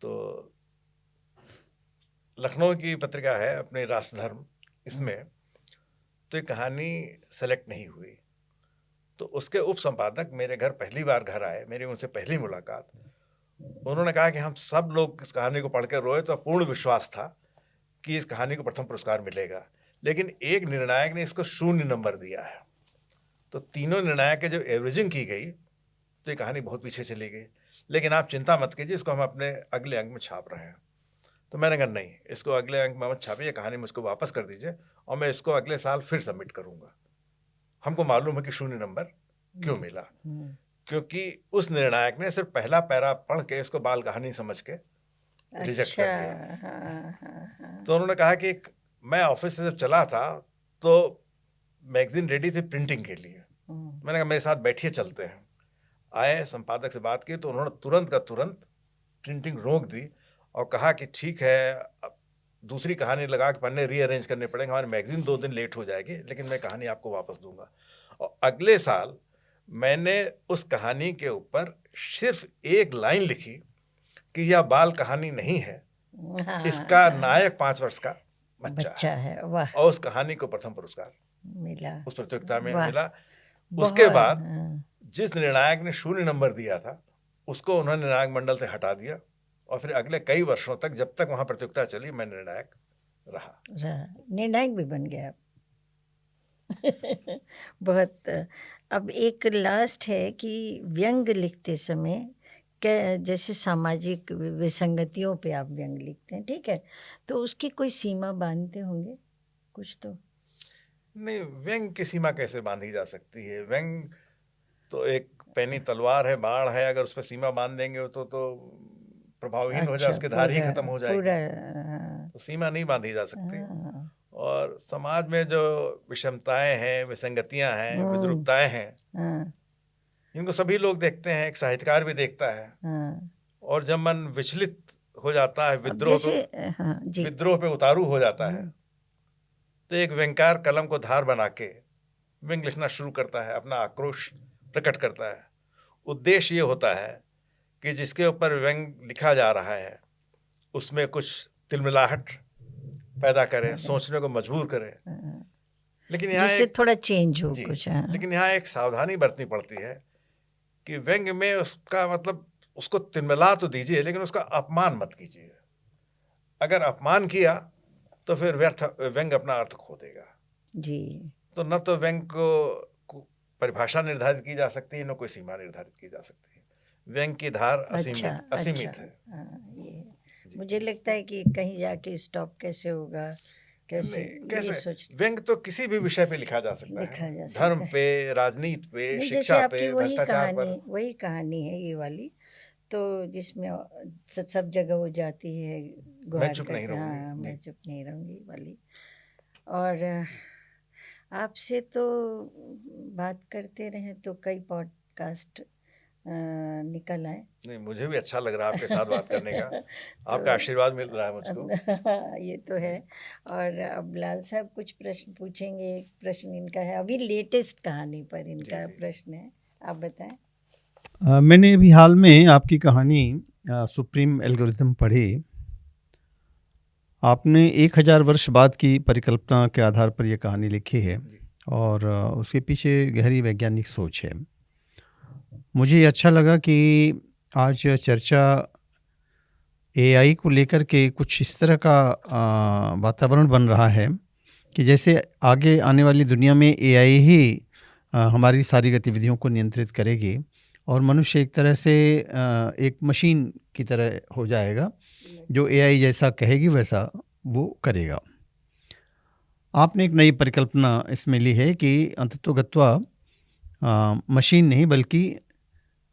तो लखनऊ की पत्रिका है अपने राष्ट्रधर्म, इसमें तो ये कहानी सेलेक्ट नहीं हुई। तो उसके उप संपादक मेरे घर पहली बार घर आए, मेरी उनसे पहली मुलाकात। उन्होंने कहा कि हम सब लोग इस कहानी को पढ़ कर रोए, तो पूर्ण विश्वास था कि इस कहानी को प्रथम पुरस्कार मिलेगा, लेकिन एक निर्णायक ने इसको 0 नंबर दिया है। तो तीनों निर्णायक के जब एवरेजिंग की गई तो ये कहानी बहुत पीछे चली गई। लेकिन आप चिंता मत कीजिए, इसको हम अपने अगले अंक में छाप रहे हैं। तो मैंने कहा नहीं, इसको अगले अंक में मत छापिए, कहानी मुझको वापस कर दीजिए और मैं इसको अगले साल फिर सबमिट करूँगा। हमको मालूम है कि 0 नंबर क्यों मिला, क्योंकि उस निर्णायक ने सिर्फ पहला पैरा पढ़ के इसको बाल कहानी समझ के रिजेक्ट कर दिया। तो उन्होंने कहा कि मैं ऑफिस से जब चला था तो मैगजीन रेडी थी प्रिंटिंग के लिए। मैंने कहा मेरे साथ बैठिए, चलते हैं। आए, संपादक से बात की तो उन्होंने तुरंत का तुरंत प्रिंटिंग रोक दी और कहा कि ठीक है, दूसरी कहानी लगा के पन्ने रीअरेंज करने पड़ेंगे, हमारी मैगजीन 2 दिन लेट हो जाएगी, लेकिन मैं कहानी आपको वापस दूंगा। और अगले साल मैंने उस कहानी के ऊपर सिर्फ एक लाइन लिखी कि यह बाल कहानी नहीं है, इसका नायक 5 वर्ष का बच्चा है। वाह, और उस कहानी को प्रथम पुरस्कार मिला, उस प्रतियोगिता में वाह, मिला। उसके बहुत, बाद जिस निर्णायक ने 0 नंबर दिया था उसको उन्होंने निर्णायक मंडल से हटा दिया, और फिर अगले कई वर्षों तक जब तक वहां प्रतियोगिता चली मैं निर्णायक रहा। निर्णायक भी बन गया। बहुत। अब एक लास्ट है कि व्यंग लिखते समय जैसे सामाजिक विसंगतियों पे आप व्यंग लिखते हैं, ठीक है, तो उसकी कोई सीमा बांधते होंगे कुछ तो? नहीं, व्यंग की सीमा कैसे बांधी जा सकती है? व्यंग तो एक पैनी तलवार है, बाण है, अगर उस पर सीमा बांध देंगे तो प्रभावहीन हो जाए, उसकी धार ही खत्म हो जाएगी। तो सीमा नहीं बांधी जा सकती। और समाज में जो विषमताएं हैं, विसंगतियां हैं, विद्रूपताएं हैं, इनको सभी लोग देखते हैं, एक साहित्यकार भी देखता है। और जब मन विचलित हो जाता है, विद्रोह पे उतारू हो जाता है, तो एक व्यंग्यकार कलम को धार बना के व्यंग लिखना शुरू करता है, अपना आक्रोश प्रकट करता है। उद्देश्य ये होता है कि जिसके ऊपर व्यंग लिखा जा रहा है उसमें कुछ तिलमिलाहट पैदा करे, सोचने को मजबूर करे। लेकिन यहाँ जिससे थोड़ा चेंज हो कुछ। लेकिन यहाँ एक सावधानी बरतनी पड़ती है कि व्यंग में उसका मतलब उसको तिलमिला तो दीजिए, लेकिन उसका अपमान मत कीजिए। अगर अपमान किया तो फिर व्यर्थ व्यंग अपना अर्थ खो देगा जी। तो न तो व्यंग को परिभाषा निर्धारित की जा सकती है, न कोई सीमा निर्धारित की जा सकती है। व्यंग की धार असीमित है। ये मुझे लगता है कि कहीं जाके स्टॉप कैसे होगा, कैसे व्यंग तो किसी भी विषय पे लिखा जा सकता है, धर्म पे, राजनीति पे, शिक्षा पे, भ्रष्टाचार पर। वही कहानी है ये वाली, तो जिसमें सब जगह वो जाती है, मैं चुप नहीं रहूंगी, मैं चुप नहीं रहूंगी वाली। और आपसे तो बात करते रहे तो कई पॉडकास्ट निकल आए। नहीं, मुझे भी अच्छा लग रहा है आपके साथ बात करने का। आपका आशीर्वाद मिल रहा है मुझको। ये तो है। और अब लाल साहब कुछ प्रश्न पूछेंगे। एक प्रश्न इनका है, अभी लेटेस्ट कहानी पर इनका प्रश्न है, आप बताएं। मैंने अभी हाल में आपकी कहानी सुप्रीम एल्गोरिथम पढ़ी। आपने 1000 वर्ष बाद की परिकल्पना के आधार पर यह कहानी लिखी है और उसके पीछे गहरी वैज्ञानिक सोच है। मुझे ये अच्छा लगा कि आज चर्चा एआई को लेकर के कुछ इस तरह का वातावरण बन रहा है कि जैसे आगे आने वाली दुनिया में एआई ही हमारी सारी गतिविधियों को नियंत्रित करेगी और मनुष्य एक तरह से एक मशीन की तरह हो जाएगा, जो एआई जैसा कहेगी वैसा वो करेगा। आपने एक नई परिकल्पना इसमें ली है कि अंततोगत्वा मशीन नहीं बल्कि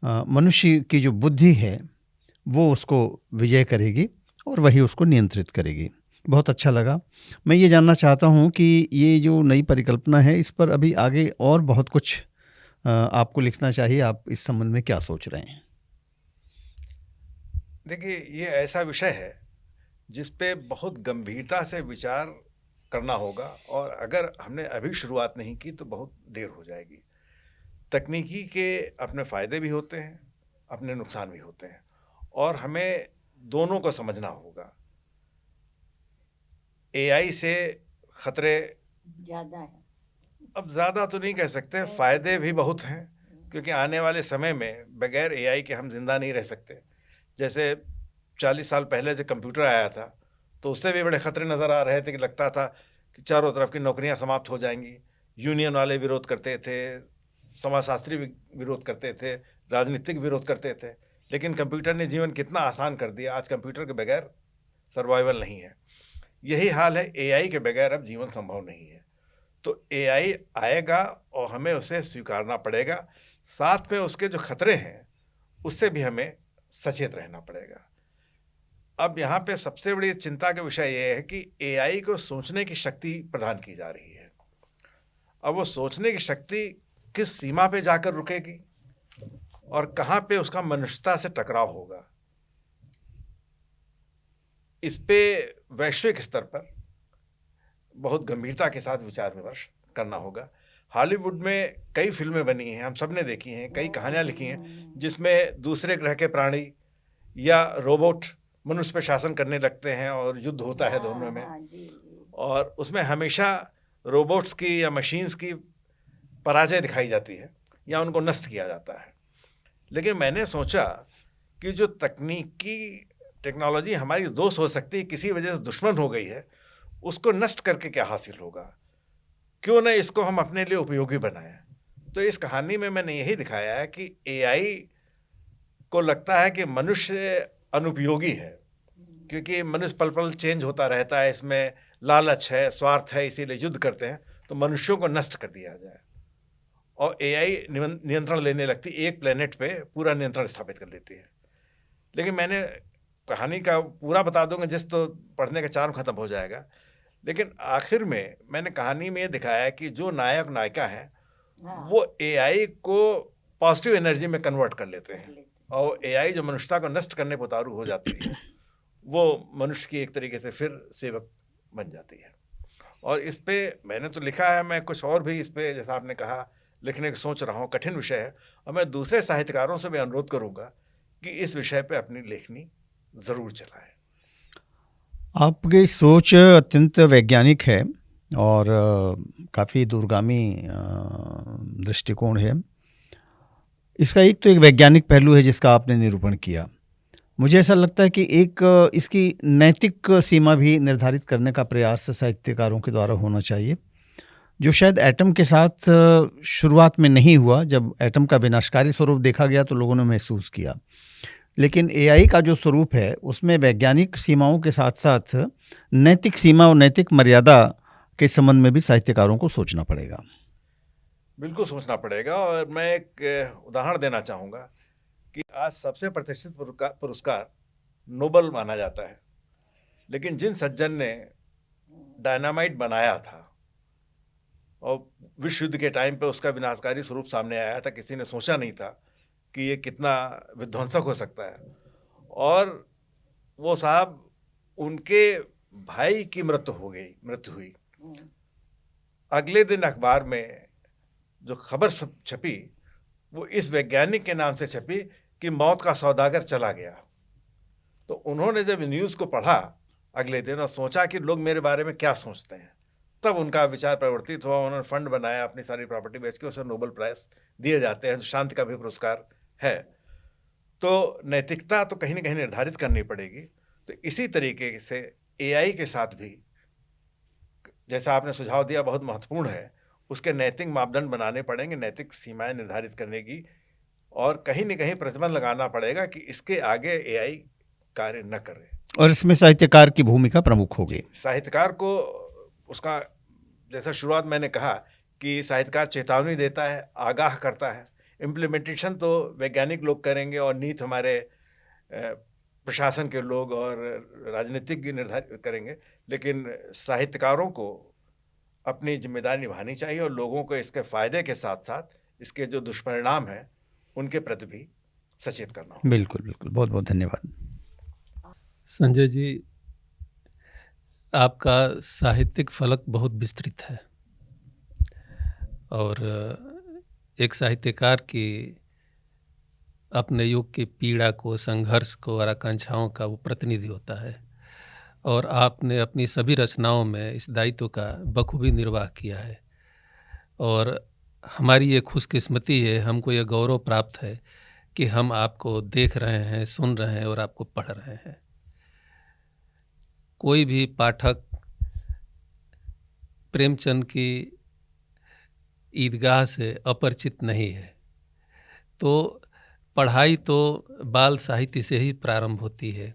मनुष्य की जो बुद्धि है वो उसको विजय करेगी और वही उसको नियंत्रित करेगी। बहुत अच्छा लगा। मैं ये जानना चाहता हूँ कि ये जो नई परिकल्पना है इस पर अभी आगे और बहुत कुछ आपको लिखना चाहिए। आप इस संबंध में क्या सोच रहे हैं? देखिए, ये ऐसा विषय है जिस पे बहुत गंभीरता से विचार करना होगा, और अगर हमने अभी शुरुआत नहीं की तो बहुत देर हो जाएगी। तकनीकी के अपने फ़ायदे भी होते हैं, अपने नुकसान भी होते हैं, और हमें दोनों को समझना होगा। एआई से खतरे ज़्यादा है। अब ज़्यादा तो नहीं कह सकते, फ़ायदे भी बहुत हैं, क्योंकि आने वाले समय में बगैर एआई के हम जिंदा नहीं रह सकते। जैसे 40 साल पहले जब कंप्यूटर आया था तो उससे भी बड़े खतरे नज़र आ रहे थे कि लगता था कि चारों तरफ की नौकरियां समाप्त हो जाएंगी। यूनियन वाले विरोध करते थे, समाजशास्त्री विरोध करते थे, राजनीतिक विरोध करते थे, लेकिन कंप्यूटर ने जीवन कितना आसान कर दिया। आज कंप्यूटर के बगैर सर्वाइवल नहीं है। यही हाल है, एआई के बगैर अब जीवन संभव नहीं है। तो एआई आएगा और हमें उसे स्वीकारना पड़ेगा, साथ में उसके जो खतरे हैं उससे भी हमें सचेत रहना पड़ेगा। अब यहाँ पे सबसे बड़ी चिंता का विषय यह है कि एआई को सोचने की शक्ति प्रदान की जा रही है। अब वो सोचने की शक्ति किस सीमा पे जाकर रुकेगी और कहाँ पे उसका मनुष्यता से टकराव होगा। इस पे वैश्विक स्तर पर बहुत गंभीरता के साथ विचार विमर्श करना होगा। हॉलीवुड में कई फिल्में बनी हैं, हम सब ने देखी हैं, कई कहानियाँ लिखी हैं जिसमें दूसरे ग्रह के प्राणी या रोबोट मनुष्य पर शासन करने लगते हैं और युद्ध होता है दोनों में, और उसमें हमेशा रोबोट्स की या मशीन्स की पराजय दिखाई जाती है या उनको नष्ट किया जाता है। लेकिन मैंने सोचा कि जो टेक्नोलॉजी हमारी दोस्त हो सकती है, किसी वजह से दुश्मन हो गई है, उसको नष्ट करके क्या हासिल होगा, क्यों न इसको हम अपने लिए उपयोगी बनाएं। तो इस कहानी में मैंने यही दिखाया है कि एआई को लगता है कि मनुष्य अनुपयोगी है, क्योंकि मनुष्य पल पल चेंज होता रहता है, इसमें लालच है, स्वार्थ है, इसीलिए युद्ध करते हैं। तो मनुष्यों को नष्ट कर दिया जाए और एआई नियंत्रण लेने लगती, एक प्लेनेट पे पूरा नियंत्रण स्थापित कर लेती है। लेकिन मैंने कहानी का पूरा बता दूंगा जिस तो पढ़ने का चार्म खत्म हो जाएगा। लेकिन आखिर में मैंने कहानी में ये दिखाया कि जो नायक नायिका हैं वो एआई को पॉजिटिव एनर्जी में कन्वर्ट कर लेते हैं, और एआई जो मनुष्यता को नष्ट करने पर उतारू हो जाती है वो मनुष्य की एक तरीके से फिर सेवक बन जाती है। और इस पे मैंने तो लिखा है, मैं कुछ और भी इस पे जैसा आपने कहा लिखने की सोच रहा हूँ, कठिन विषय है, और मैं दूसरे साहित्यकारों से भी अनुरोध करूँगा कि इस विषय पे अपनी लेखनी ज़रूर चलाएं। आपकी सोच अत्यंत वैज्ञानिक है और काफ़ी दूरगामी दृष्टिकोण है। इसका एक वैज्ञानिक पहलू है जिसका आपने निरूपण किया। मुझे ऐसा लगता है कि एक इसकी नैतिक सीमा भी निर्धारित करने का प्रयास साहित्यकारों के द्वारा होना चाहिए, जो शायद एटम के साथ शुरुआत में नहीं हुआ। जब एटम का विनाशकारी स्वरूप देखा गया तो लोगों ने महसूस किया, लेकिन एआई का जो स्वरूप है उसमें वैज्ञानिक सीमाओं के साथ साथ नैतिक सीमा और नैतिक मर्यादा के संबंध में भी साहित्यकारों को सोचना पड़ेगा। बिल्कुल सोचना पड़ेगा। और मैं एक उदाहरण देना चाहूँगा कि आज सबसे प्रतिष्ठित पुरस्कार नोबेल माना जाता है, लेकिन जिन सज्जन ने डायनामाइट बनाया था और विश्व युद्ध के टाइम पे उसका विनाशकारी स्वरूप सामने आया था, किसी ने सोचा नहीं था कि ये कितना विध्वंसक हो सकता है। और वो साहब, उनके भाई की मृत्यु हुई। अगले दिन अखबार में जो खबर छपी वो इस वैज्ञानिक के नाम से छपी कि मौत का सौदागर चला गया। तो उन्होंने जब न्यूज़ को पढ़ा अगले दिन और सोचा कि लोग मेरे बारे में क्या सोचते हैं, तब उनका विचार परिवर्तित हुआ। उन्होंने फंड बनाया, अपनी सारी प्रॉपर्टी बेच के उसे नोबेल प्राइज़ दिए जाते हैं, शांति का भी पुरस्कार है। तो नैतिकता तो कहीं ना कहीं निर्धारित करनी पड़ेगी। तो इसी तरीके से एआई के साथ भी, जैसा आपने सुझाव दिया, बहुत महत्वपूर्ण है, उसके नैतिक मापदंड बनाने पड़ेंगे, नैतिक सीमाएं निर्धारित करने की, और कहीं न कहीं प्रतिबंध लगाना पड़ेगा कि इसके आगे एआई कार्य न करे। और इसमें साहित्यकार की भूमिका प्रमुख होगी। साहित्यकार को उसका, जैसा शुरुआत मैंने कहा कि साहित्यकार चेतावनी देता है, आगाह करता है। इम्प्लीमेंटेशन तो वैज्ञानिक लोग करेंगे और नीति हमारे प्रशासन के लोग और राजनीतिज्ञ निर्धारित करेंगे, लेकिन साहित्यकारों को अपनी जिम्मेदारी निभानी चाहिए और लोगों को इसके फ़ायदे के साथ साथ इसके जो दुष्परिणाम हैं उनके प्रति भी सचेत करना होगा। बिल्कुल बिल्कुल, बहुत बहुत धन्यवाद। संजय जी, आपका साहित्यिक फलक बहुत विस्तृत है और एक साहित्यकार की अपने युग की पीड़ा को, संघर्ष को और आकांक्षाओं का वो प्रतिनिधि होता है, और आपने अपनी सभी रचनाओं में इस दायित्व का बखूबी निर्वाह किया है। और हमारी ये खुशकिस्मती है, हमको ये गौरव प्राप्त है कि हम आपको देख रहे हैं, सुन रहे हैं और आपको पढ़ रहे हैं। कोई भी पाठक प्रेमचंद की ईदगाह से अपरिचित नहीं है। तो पढ़ाई तो बाल साहित्य से ही प्रारंभ होती है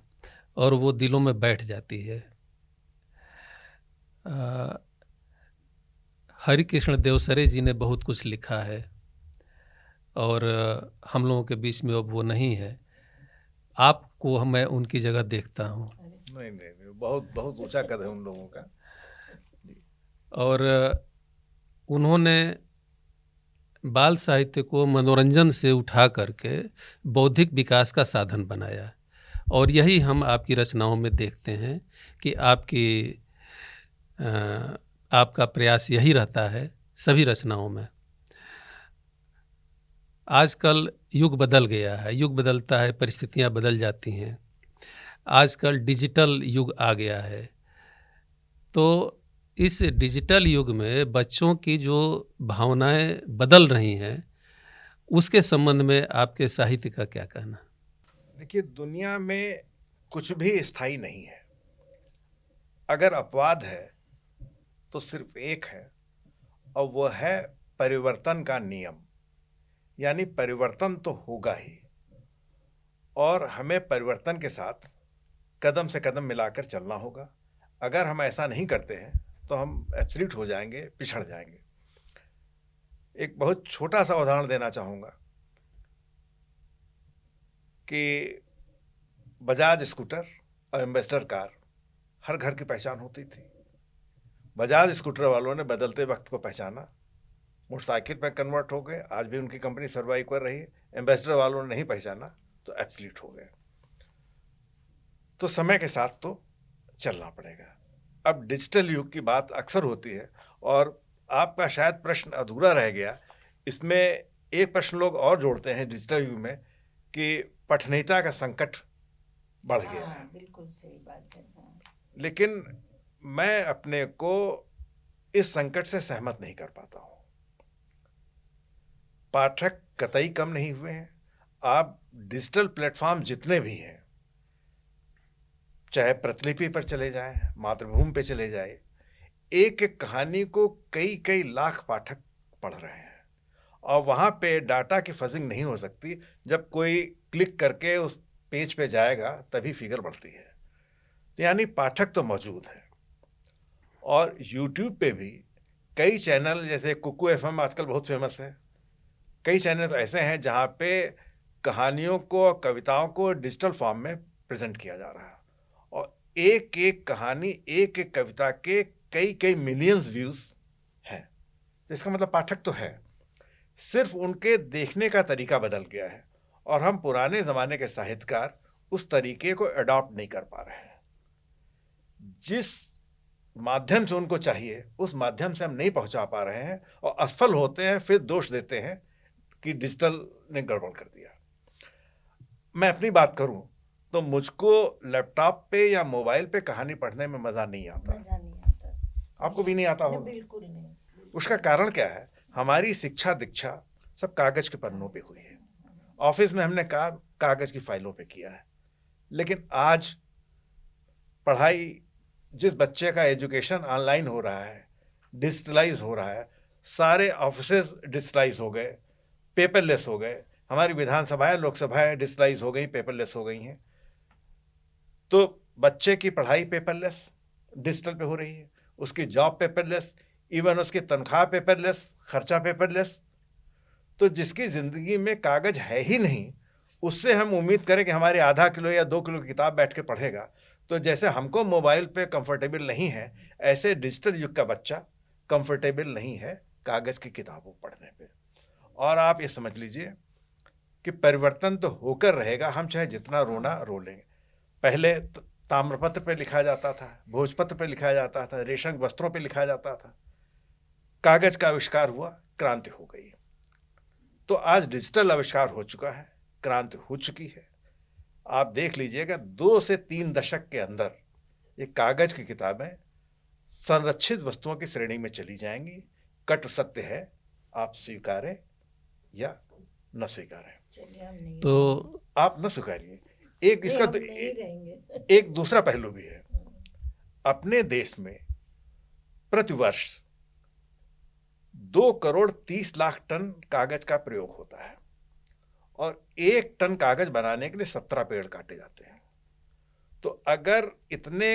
और वो दिलों में बैठ जाती है। हरिकृष्ण देवसरे जी ने बहुत कुछ लिखा है और हम लोगों के बीच में अब वो नहीं है। आपको मैं उनकी जगह देखता हूँ। नहीं, बहुत बहुत ऊंचा कद है उन लोगों का। और उन्होंने बाल साहित्य को मनोरंजन से उठा करके बौद्धिक विकास का साधन बनाया और यही हम आपकी रचनाओं में देखते हैं कि आपका प्रयास यही रहता है सभी रचनाओं में। आजकल युग बदल गया है, युग बदलता है, परिस्थितियां बदल जाती हैं। आजकल डिजिटल युग आ गया है, तो इस डिजिटल युग में बच्चों की जो भावनाएं बदल रही हैं, उसके संबंध में आपके साहित्य का क्या कहना? देखिए, दुनिया में कुछ भी स्थायी नहीं है। अगर अपवाद है तो सिर्फ एक है, और वह है परिवर्तन का नियम। यानी परिवर्तन तो होगा ही, और हमें परिवर्तन के साथ कदम से कदम मिलाकर चलना होगा। अगर हम ऐसा नहीं करते हैं तो हम एब्सोल्यूट हो जाएंगे, पिछड़ जाएंगे। एक बहुत छोटा सा उदाहरण देना चाहूँगा कि बजाज स्कूटर और एम्बेसडर कार हर घर की पहचान होती थी। बजाज स्कूटर वालों ने बदलते वक्त को पहचाना, मोटरसाइकिल पर कन्वर्ट हो गए, आज भी उनकी कंपनी सर्वाइव कर रही है। एम्बेसडर वालों ने नहीं पहचाना तो एब्सोल्यूट हो गए। तो समय के साथ तो चलना पड़ेगा। अब डिजिटल युग की बात अक्सर होती है, और आपका शायद प्रश्न अधूरा रह गया। इसमें एक प्रश्न लोग और जोड़ते हैं डिजिटल युग में कि पठनीयता का संकट बढ़ गया है। बिल्कुल सही बात है। लेकिन मैं अपने को इस संकट से सहमत नहीं कर पाता हूं। पाठक कतई कम नहीं हुए हैं। आप डिजिटल प्लेटफॉर्म जितने भी हैं, चाहे प्रतिलिपि पर चले जाएं, मातृभूमि पे चले जाए, एक एक कहानी को कई कई लाख पाठक पढ़ रहे हैं, और वहाँ पे डाटा की फजिंग नहीं हो सकती। जब कोई क्लिक करके उस पेज पे जाएगा तभी फिगर बढ़ती है। यानी पाठक तो मौजूद है। और यूट्यूब पे भी कई चैनल, जैसे कुकू FM आजकल बहुत फेमस है, कई चैनल ऐसे हैं जहाँ पे कहानियों को, कविताओं को डिजिटल फॉर्म में प्रेजेंट किया जा रहा है, और एक एक कहानी, एक एक कविता के कई कई मिलियंस व्यूज हैं। इसका मतलब पाठक तो है, सिर्फ उनके देखने का तरीका बदल गया है, और हम पुराने ज़माने के साहित्यकार उस तरीके को अडॉप्ट नहीं कर पा रहे हैं। जिस माध्यम से उनको चाहिए उस माध्यम से हम नहीं पहुंचा पा रहे हैं, और असफल होते हैं, फिर दोष देते हैं कि डिजिटल ने गड़बड़ कर दिया। मैं अपनी बात करूं तो मुझको लैपटॉप पे या मोबाइल पे कहानी पढ़ने में मज़ा नहीं आता। आपको भी नहीं आता होगा? बिल्कुल नहीं। उसका कारण क्या है? हमारी शिक्षा दीक्षा सब कागज के पन्नों पे हुई है। ऑफिस में हमने कागज की फाइलों पे किया है। लेकिन आज पढ़ाई, जिस बच्चे का एजुकेशन ऑनलाइन हो रहा है, डिजिटलाइज हो रहा है, सारे ऑफिसेज डिजिटलाइज हो गए, पेपरलेस हो गए। हमारी विधानसभाएं, लोकसभाएं डिजिटलाइज हो गई, पेपरलेस हो गई हैं। तो बच्चे की पढ़ाई पेपरलेस, डिजिटल पे हो रही है, उसकी जॉब पेपरलेस, इवन उसकी तनख्वाह पेपरलेस, खर्चा पेपरलेस। तो जिसकी ज़िंदगी में कागज है ही नहीं, उससे हम उम्मीद करें कि हमारे आधा किलो या 2 किलो की किताब बैठ के पढ़ेगा, तो जैसे हमको मोबाइल पे कंफर्टेबल नहीं है, ऐसे डिजिटल युग का बच्चा कंफर्टेबल नहीं है कागज़ की किताबों पढ़ने पे। और आप ये समझ लीजिए कि परिवर्तन तो होकर रहेगा, हम चाहे जितना रोना रो लेंगे। पहले ताम्रपत्र पे लिखा जाता था, भोजपत्र पे लिखा जाता था, रेशम वस्त्रों पे लिखा जाता था। कागज का आविष्कार हुआ, क्रांति हो गई। तो आज डिजिटल आविष्कार हो चुका है, क्रांति हो चुकी है। आप देख लीजिएगा 2 से 3 दशक के अंदर ये कागज की किताबें संरक्षित वस्तुओं की श्रेणी में चली जाएंगी। कटु सत्य है, आप स्वीकारें या न स्वीकारें। तो आप न स्वीकारिए। एक इसका एक दूसरा पहलू भी है। अपने देश में प्रतिवर्ष 2 करोड़ 30 लाख टन कागज का प्रयोग होता है, और 1 टन कागज बनाने के लिए 17 पेड़ काटे जाते हैं। तो अगर इतने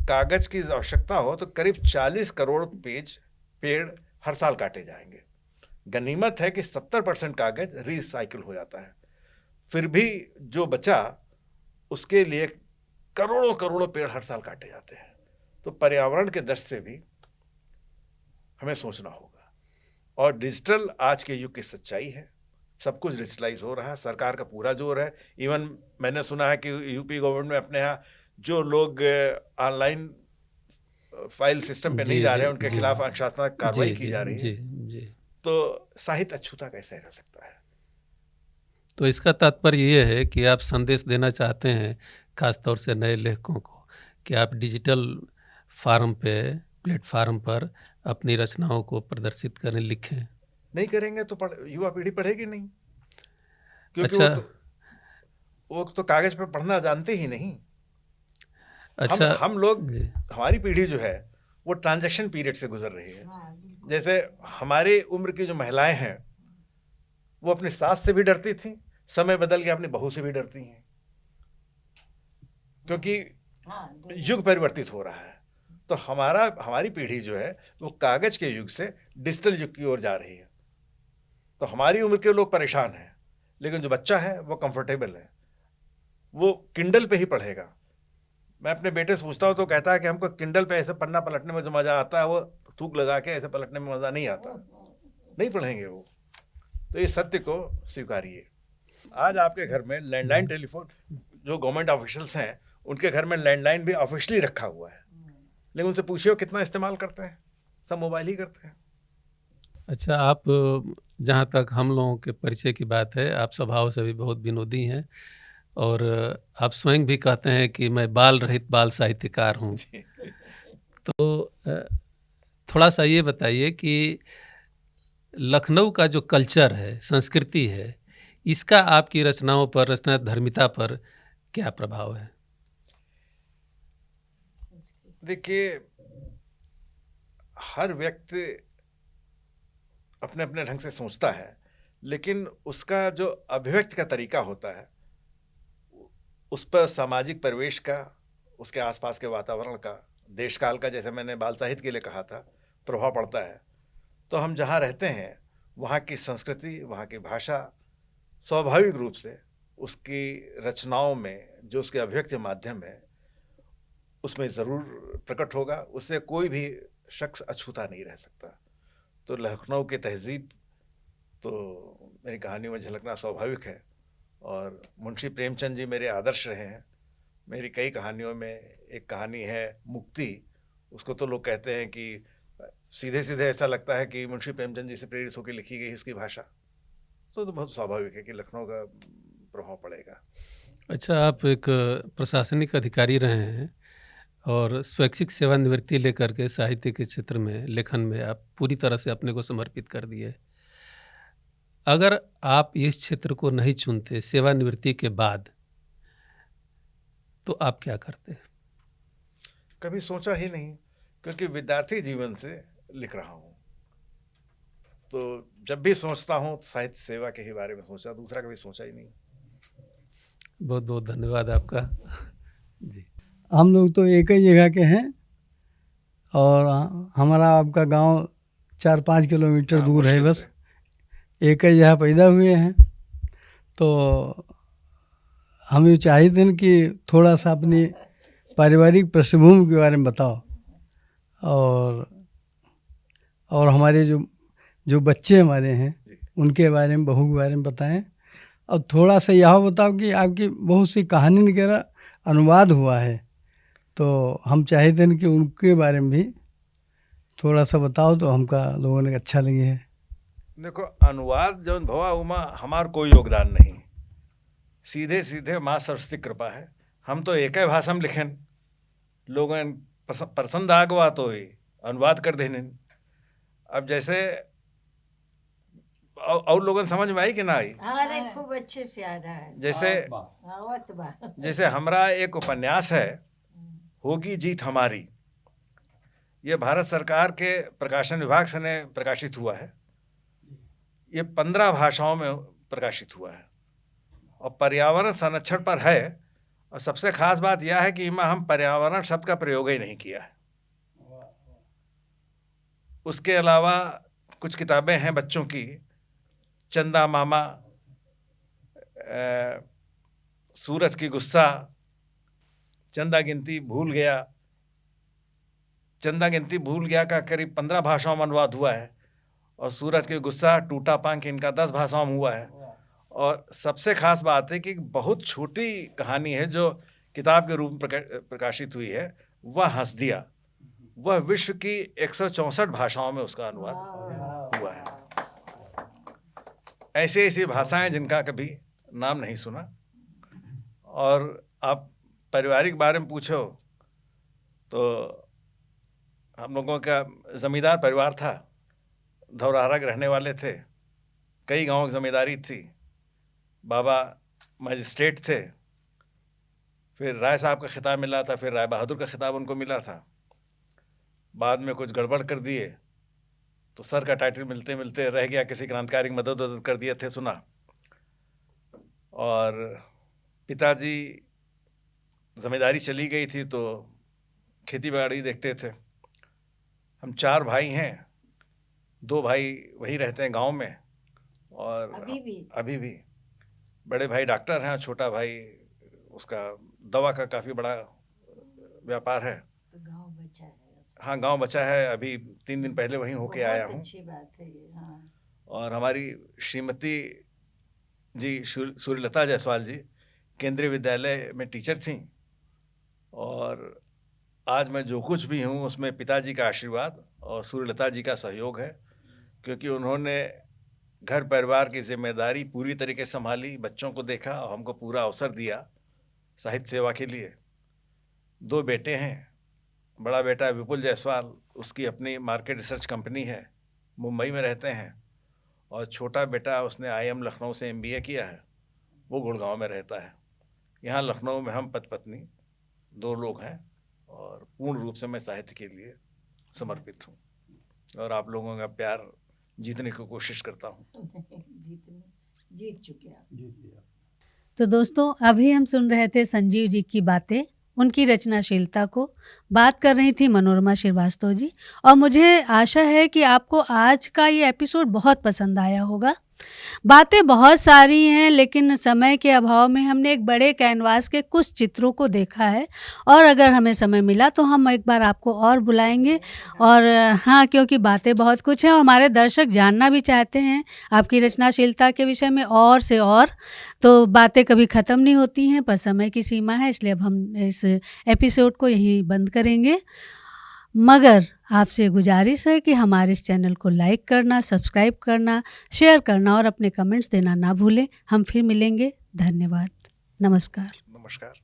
कागज की आवश्यकता हो तो करीब 40 करोड़ पेड़ हर साल काटे जाएंगे। गनीमत है कि 70% कागज रिसाइकिल हो जाता है। फिर भी जो बचा उसके लिए करोड़ों करोड़ों पेड़ हर साल काटे जाते हैं। तो पर्यावरण के दृष्टि से भी हमें सोचना होगा। और डिजिटल आज के युग की सच्चाई है, सब कुछ डिजिटलाइज हो रहा है, सरकार का पूरा जोर है। इवन मैंने सुना है कि यूपी गवर्नमेंट में अपने यहाँ जो लोग ऑनलाइन फाइल सिस्टम पे नहीं जा रहे हैं उनके खिलाफ अनुशासनात्मक कार्रवाई की जा रही है। जी। तो साहित्य अछूता कैसे रह सकता है? तो इसका तात्पर्य ये है कि आप संदेश देना चाहते हैं खासतौर से नए लेखकों को कि आप डिजिटल प्लेटफार्म पर अपनी रचनाओं को प्रदर्शित करें, लिखें। नहीं करेंगे तो युवा पीढ़ी पढ़ेगी नहीं, क्योंकि अच्छा, वो तो कागज पे पढ़ना जानते ही नहीं। अच्छा, हम लोग, जी, हमारी पीढ़ी जो है वो ट्रांजैक्शन पीरियड से गुजर रही है। जैसे हमारी उम्र की जो महिलाएं हैं वो अपनी सास से भी डरती थी, समय बदल के अपनी बहू से भी डरती हैं, क्योंकि युग परिवर्तित हो रहा है। तो हमारी पीढ़ी जो है वो कागज के युग से डिजिटल युग की ओर जा रही है। तो हमारी उम्र के लोग परेशान हैं, लेकिन जो बच्चा है वो कंफर्टेबल है, वो किंडल पे ही पढ़ेगा। मैं अपने बेटे से पूछता हूँ तो कहता है कि हमको किंडल पे ऐसे पन्ना पलटने में जो मज़ा आता है वो थूक लगा के ऐसे पलटने में मज़ा नहीं आता, नहीं पढ़ेंगे वो। तो ये सत्य को स्वीकारिए। आज आपके घर में लैंडलाइन टेलीफोन, जो गवर्नमेंट ऑफिशियल्स हैं उनके घर में लैंडलाइन भी ऑफिशियली रखा हुआ है, लेकिन उनसे पूछिए वो कितना इस्तेमाल करते हैं, सब मोबाइल ही करते हैं। अच्छा, आप जहाँ तक हम लोगों के परिचय की बात है, आप स्वभाव से भी बहुत विनोदी हैं और आप स्वयं भी कहते हैं कि मैं बाल रहित बाल साहित्यकार हूँ। तो थोड़ा सा ये बताइए कि लखनऊ का जो कल्चर है, संस्कृति है, इसका आपकी रचनाओं पर, रचना धर्मिता पर क्या प्रभाव है? देखिए, हर व्यक्ति अपने अपने ढंग से सोचता है, लेकिन उसका जो अभिव्यक्ति का तरीका होता है उस पर सामाजिक परिवेश का, उसके आसपास के वातावरण का, देश काल का, जैसे मैंने बाल साहित्य के लिए कहा था, प्रभाव पड़ता है। तो हम जहाँ रहते हैं वहाँ की संस्कृति, वहाँ की भाषा स्वाभाविक रूप से उसकी रचनाओं में जो उसके अभिव्यक्ति माध्यम है उसमें ज़रूर प्रकट होगा। उससे कोई भी शख्स अछूता नहीं रह सकता। तो लखनऊ की तहजीब तो मेरी कहानियों में झलकना स्वाभाविक है, और मुंशी प्रेमचंद जी मेरे आदर्श रहे हैं। मेरी कई कहानियों में एक कहानी है मुक्ति, उसको तो लोग कहते हैं कि सीधे सीधे ऐसा लगता है कि मुंशी प्रेमचंद जी से प्रेरित होकर लिखी गई इसकी भाषा। तो बहुत स्वाभाविक है कि लखनऊ का प्रभाव पड़ेगा। अच्छा, आप एक प्रशासनिक अधिकारी रहे हैं और स्वैच्छिक सेवानिवृत्ति लेकर के साहित्य के क्षेत्र में, लेखन में आप पूरी तरह से अपने को समर्पित कर दिए। अगर आप इस क्षेत्र को नहीं चुनते सेवानिवृत्ति के बाद, तो आप क्या करते? कभी सोचा ही नहीं, क्योंकि विद्यार्थी जीवन से लिख रहा हूँ। तो जब भी सोचता हूँ तो साहित्य सेवा के ही बारे में सोचा, दूसरा कभी सोचा ही नहीं। बहुत बहुत धन्यवाद आपका। जी, हम लोग तो एक ही जगह के हैं और हमारा आपका गांव 4-5 किलोमीटर दूर है, बस एक ही जगह पैदा हुए हैं। तो हम ये चाहते हैं कि थोड़ा सा अपनी पारिवारिक पृष्ठभूमि के बारे में बताओ, और हमारे जो बच्चे हमारे हैं उनके बारे में, बहू के बारे में बताएं। और थोड़ा सा यह बताओ कि आपकी बहुत सी कहानी वगैरह अनुवाद हुआ है, तो हम चाहते हैं कि उनके बारे में भी थोड़ा सा बताओ तो हमका लोगों ने अच्छा लगे है। देखो, अनुवाद जो भवा उमा हमार कोई योगदान नहीं, सीधे सीधे माँ सरस्वती कृपा है। हम तो एक ही भाषा में लिखें, लोगों पसंद आ गवा तो ही अनुवाद कर देने। अब जैसे और लोगों समझ में आई कि ना आई? अरे खूब अच्छे से आ रहा है। जैसे हमारा एक उपन्यास है, होगी जीत हमारी, ये भारत सरकार के प्रकाशन विभाग से ने प्रकाशित हुआ है। ये 15 भाषाओं में प्रकाशित हुआ है और पर्यावरण संरक्षण पर है। और सबसे खास बात यह है कि इसमें हम पर्यावरण शब्द का प्रयोग ही नहीं किया है। उसके अलावा कुछ किताबें हैं बच्चों की, चंदा मामा, सूरज की गुस्सा, चंदा गिनती भूल गया। चंदा गिनती भूल गया का करीब 15 भाषाओं में अनुवाद हुआ है, और सूरज की गुस्सा, टूटा पंख, इनका 10 भाषाओं में हुआ है। और सबसे खास बात है कि बहुत छोटी कहानी है जो किताब के रूप में प्रकाशित हुई है, वह हंस दिया। वह विश्व की 164 भाषाओं में उसका अनुवाद हुआ है। ऐसी ऐसी भाषाएं जिनका कभी नाम नहीं सुना। और आप पारिवारिक बारे में पूछो तो हम लोगों का जमींदार परिवार था, धौरहरा के रहने वाले थे, कई गांवों की जमींदारी थी, बाबा मजिस्ट्रेट थे, फिर राय साहब का खिताब मिला था, फिर राय बहादुर का खिताब उनको मिला था। बाद में कुछ गड़बड़ कर दिए तो सर का टाइटल मिलते मिलते रह गया, किसी क्रांतिकारी की मदद कर दिए थे सुना। और पिताजी जमींदारी चली गई थी तो खेती बाड़ी देखते थे। हम 4 भाई हैं, 2 भाई वही रहते हैं गांव में, और अभी भी बड़े भाई डॉक्टर हैं, छोटा भाई उसका दवा का काफ़ी बड़ा व्यापार है। तो गांव बचा है। हाँ, गांव बचा है। अभी 3 दिन पहले वहीं होके आया हूँ। अच्छी बात है ये। हाँ। और हमारी श्रीमती जी सूर्यलता जायसवाल जी केंद्रीय विद्यालय में टीचर थीं, और आज मैं जो कुछ भी हूँ उसमें पिताजी का आशीर्वाद और सूर्यलता जी का सहयोग है, क्योंकि उन्होंने घर परिवार की जिम्मेदारी पूरी तरीके से संभाली, बच्चों को देखा और हमको पूरा अवसर दिया साहित्य सेवा के लिए। 2 बेटे हैं, बड़ा बेटा विपुल जायसवाल, उसकी अपनी मार्केट रिसर्च कंपनी है, मुंबई में रहते हैं, और छोटा बेटा उसने IIM लखनऊ से MBA किया है, वो गुड़गांव में रहता है। यहाँ लखनऊ में हम पति पत्नी 2 लोग हैं, और पूर्ण रूप से मैं साहित्य के लिए समर्पित हूँ, और आप लोगों का प्यार जीतने की कोशिश करता हूँ। जीत चुके आप। तो दोस्तों, अभी हम सुन रहे थे संजीव जी की बातें, उनकी रचनाशीलता को बात कर रही थी मनोरमा श्रीवास्तव जी। और मुझे आशा है कि आपको आज का ये एपिसोड बहुत पसंद आया होगा। बातें बहुत सारी हैं, लेकिन समय के अभाव में हमने एक बड़े कैनवास के कुछ चित्रों को देखा है, और अगर हमें समय मिला तो हम एक बार आपको और बुलाएंगे। और हाँ, क्योंकि बातें बहुत कुछ हैं और हमारे दर्शक जानना भी चाहते हैं आपकी रचनाशीलता के विषय में और से और, तो बातें कभी ख़त्म नहीं होती हैं, पर समय की सीमा है, इसलिए अब हम इस एपिसोड को यहीं बंद करेंगे। मगर आपसे गुजारिश है कि हमारे इस चैनल को लाइक करना, सब्सक्राइब करना, शेयर करना और अपने कमेंट्स देना ना भूलें। हम फिर मिलेंगे। धन्यवाद। नमस्कार। नमस्कार।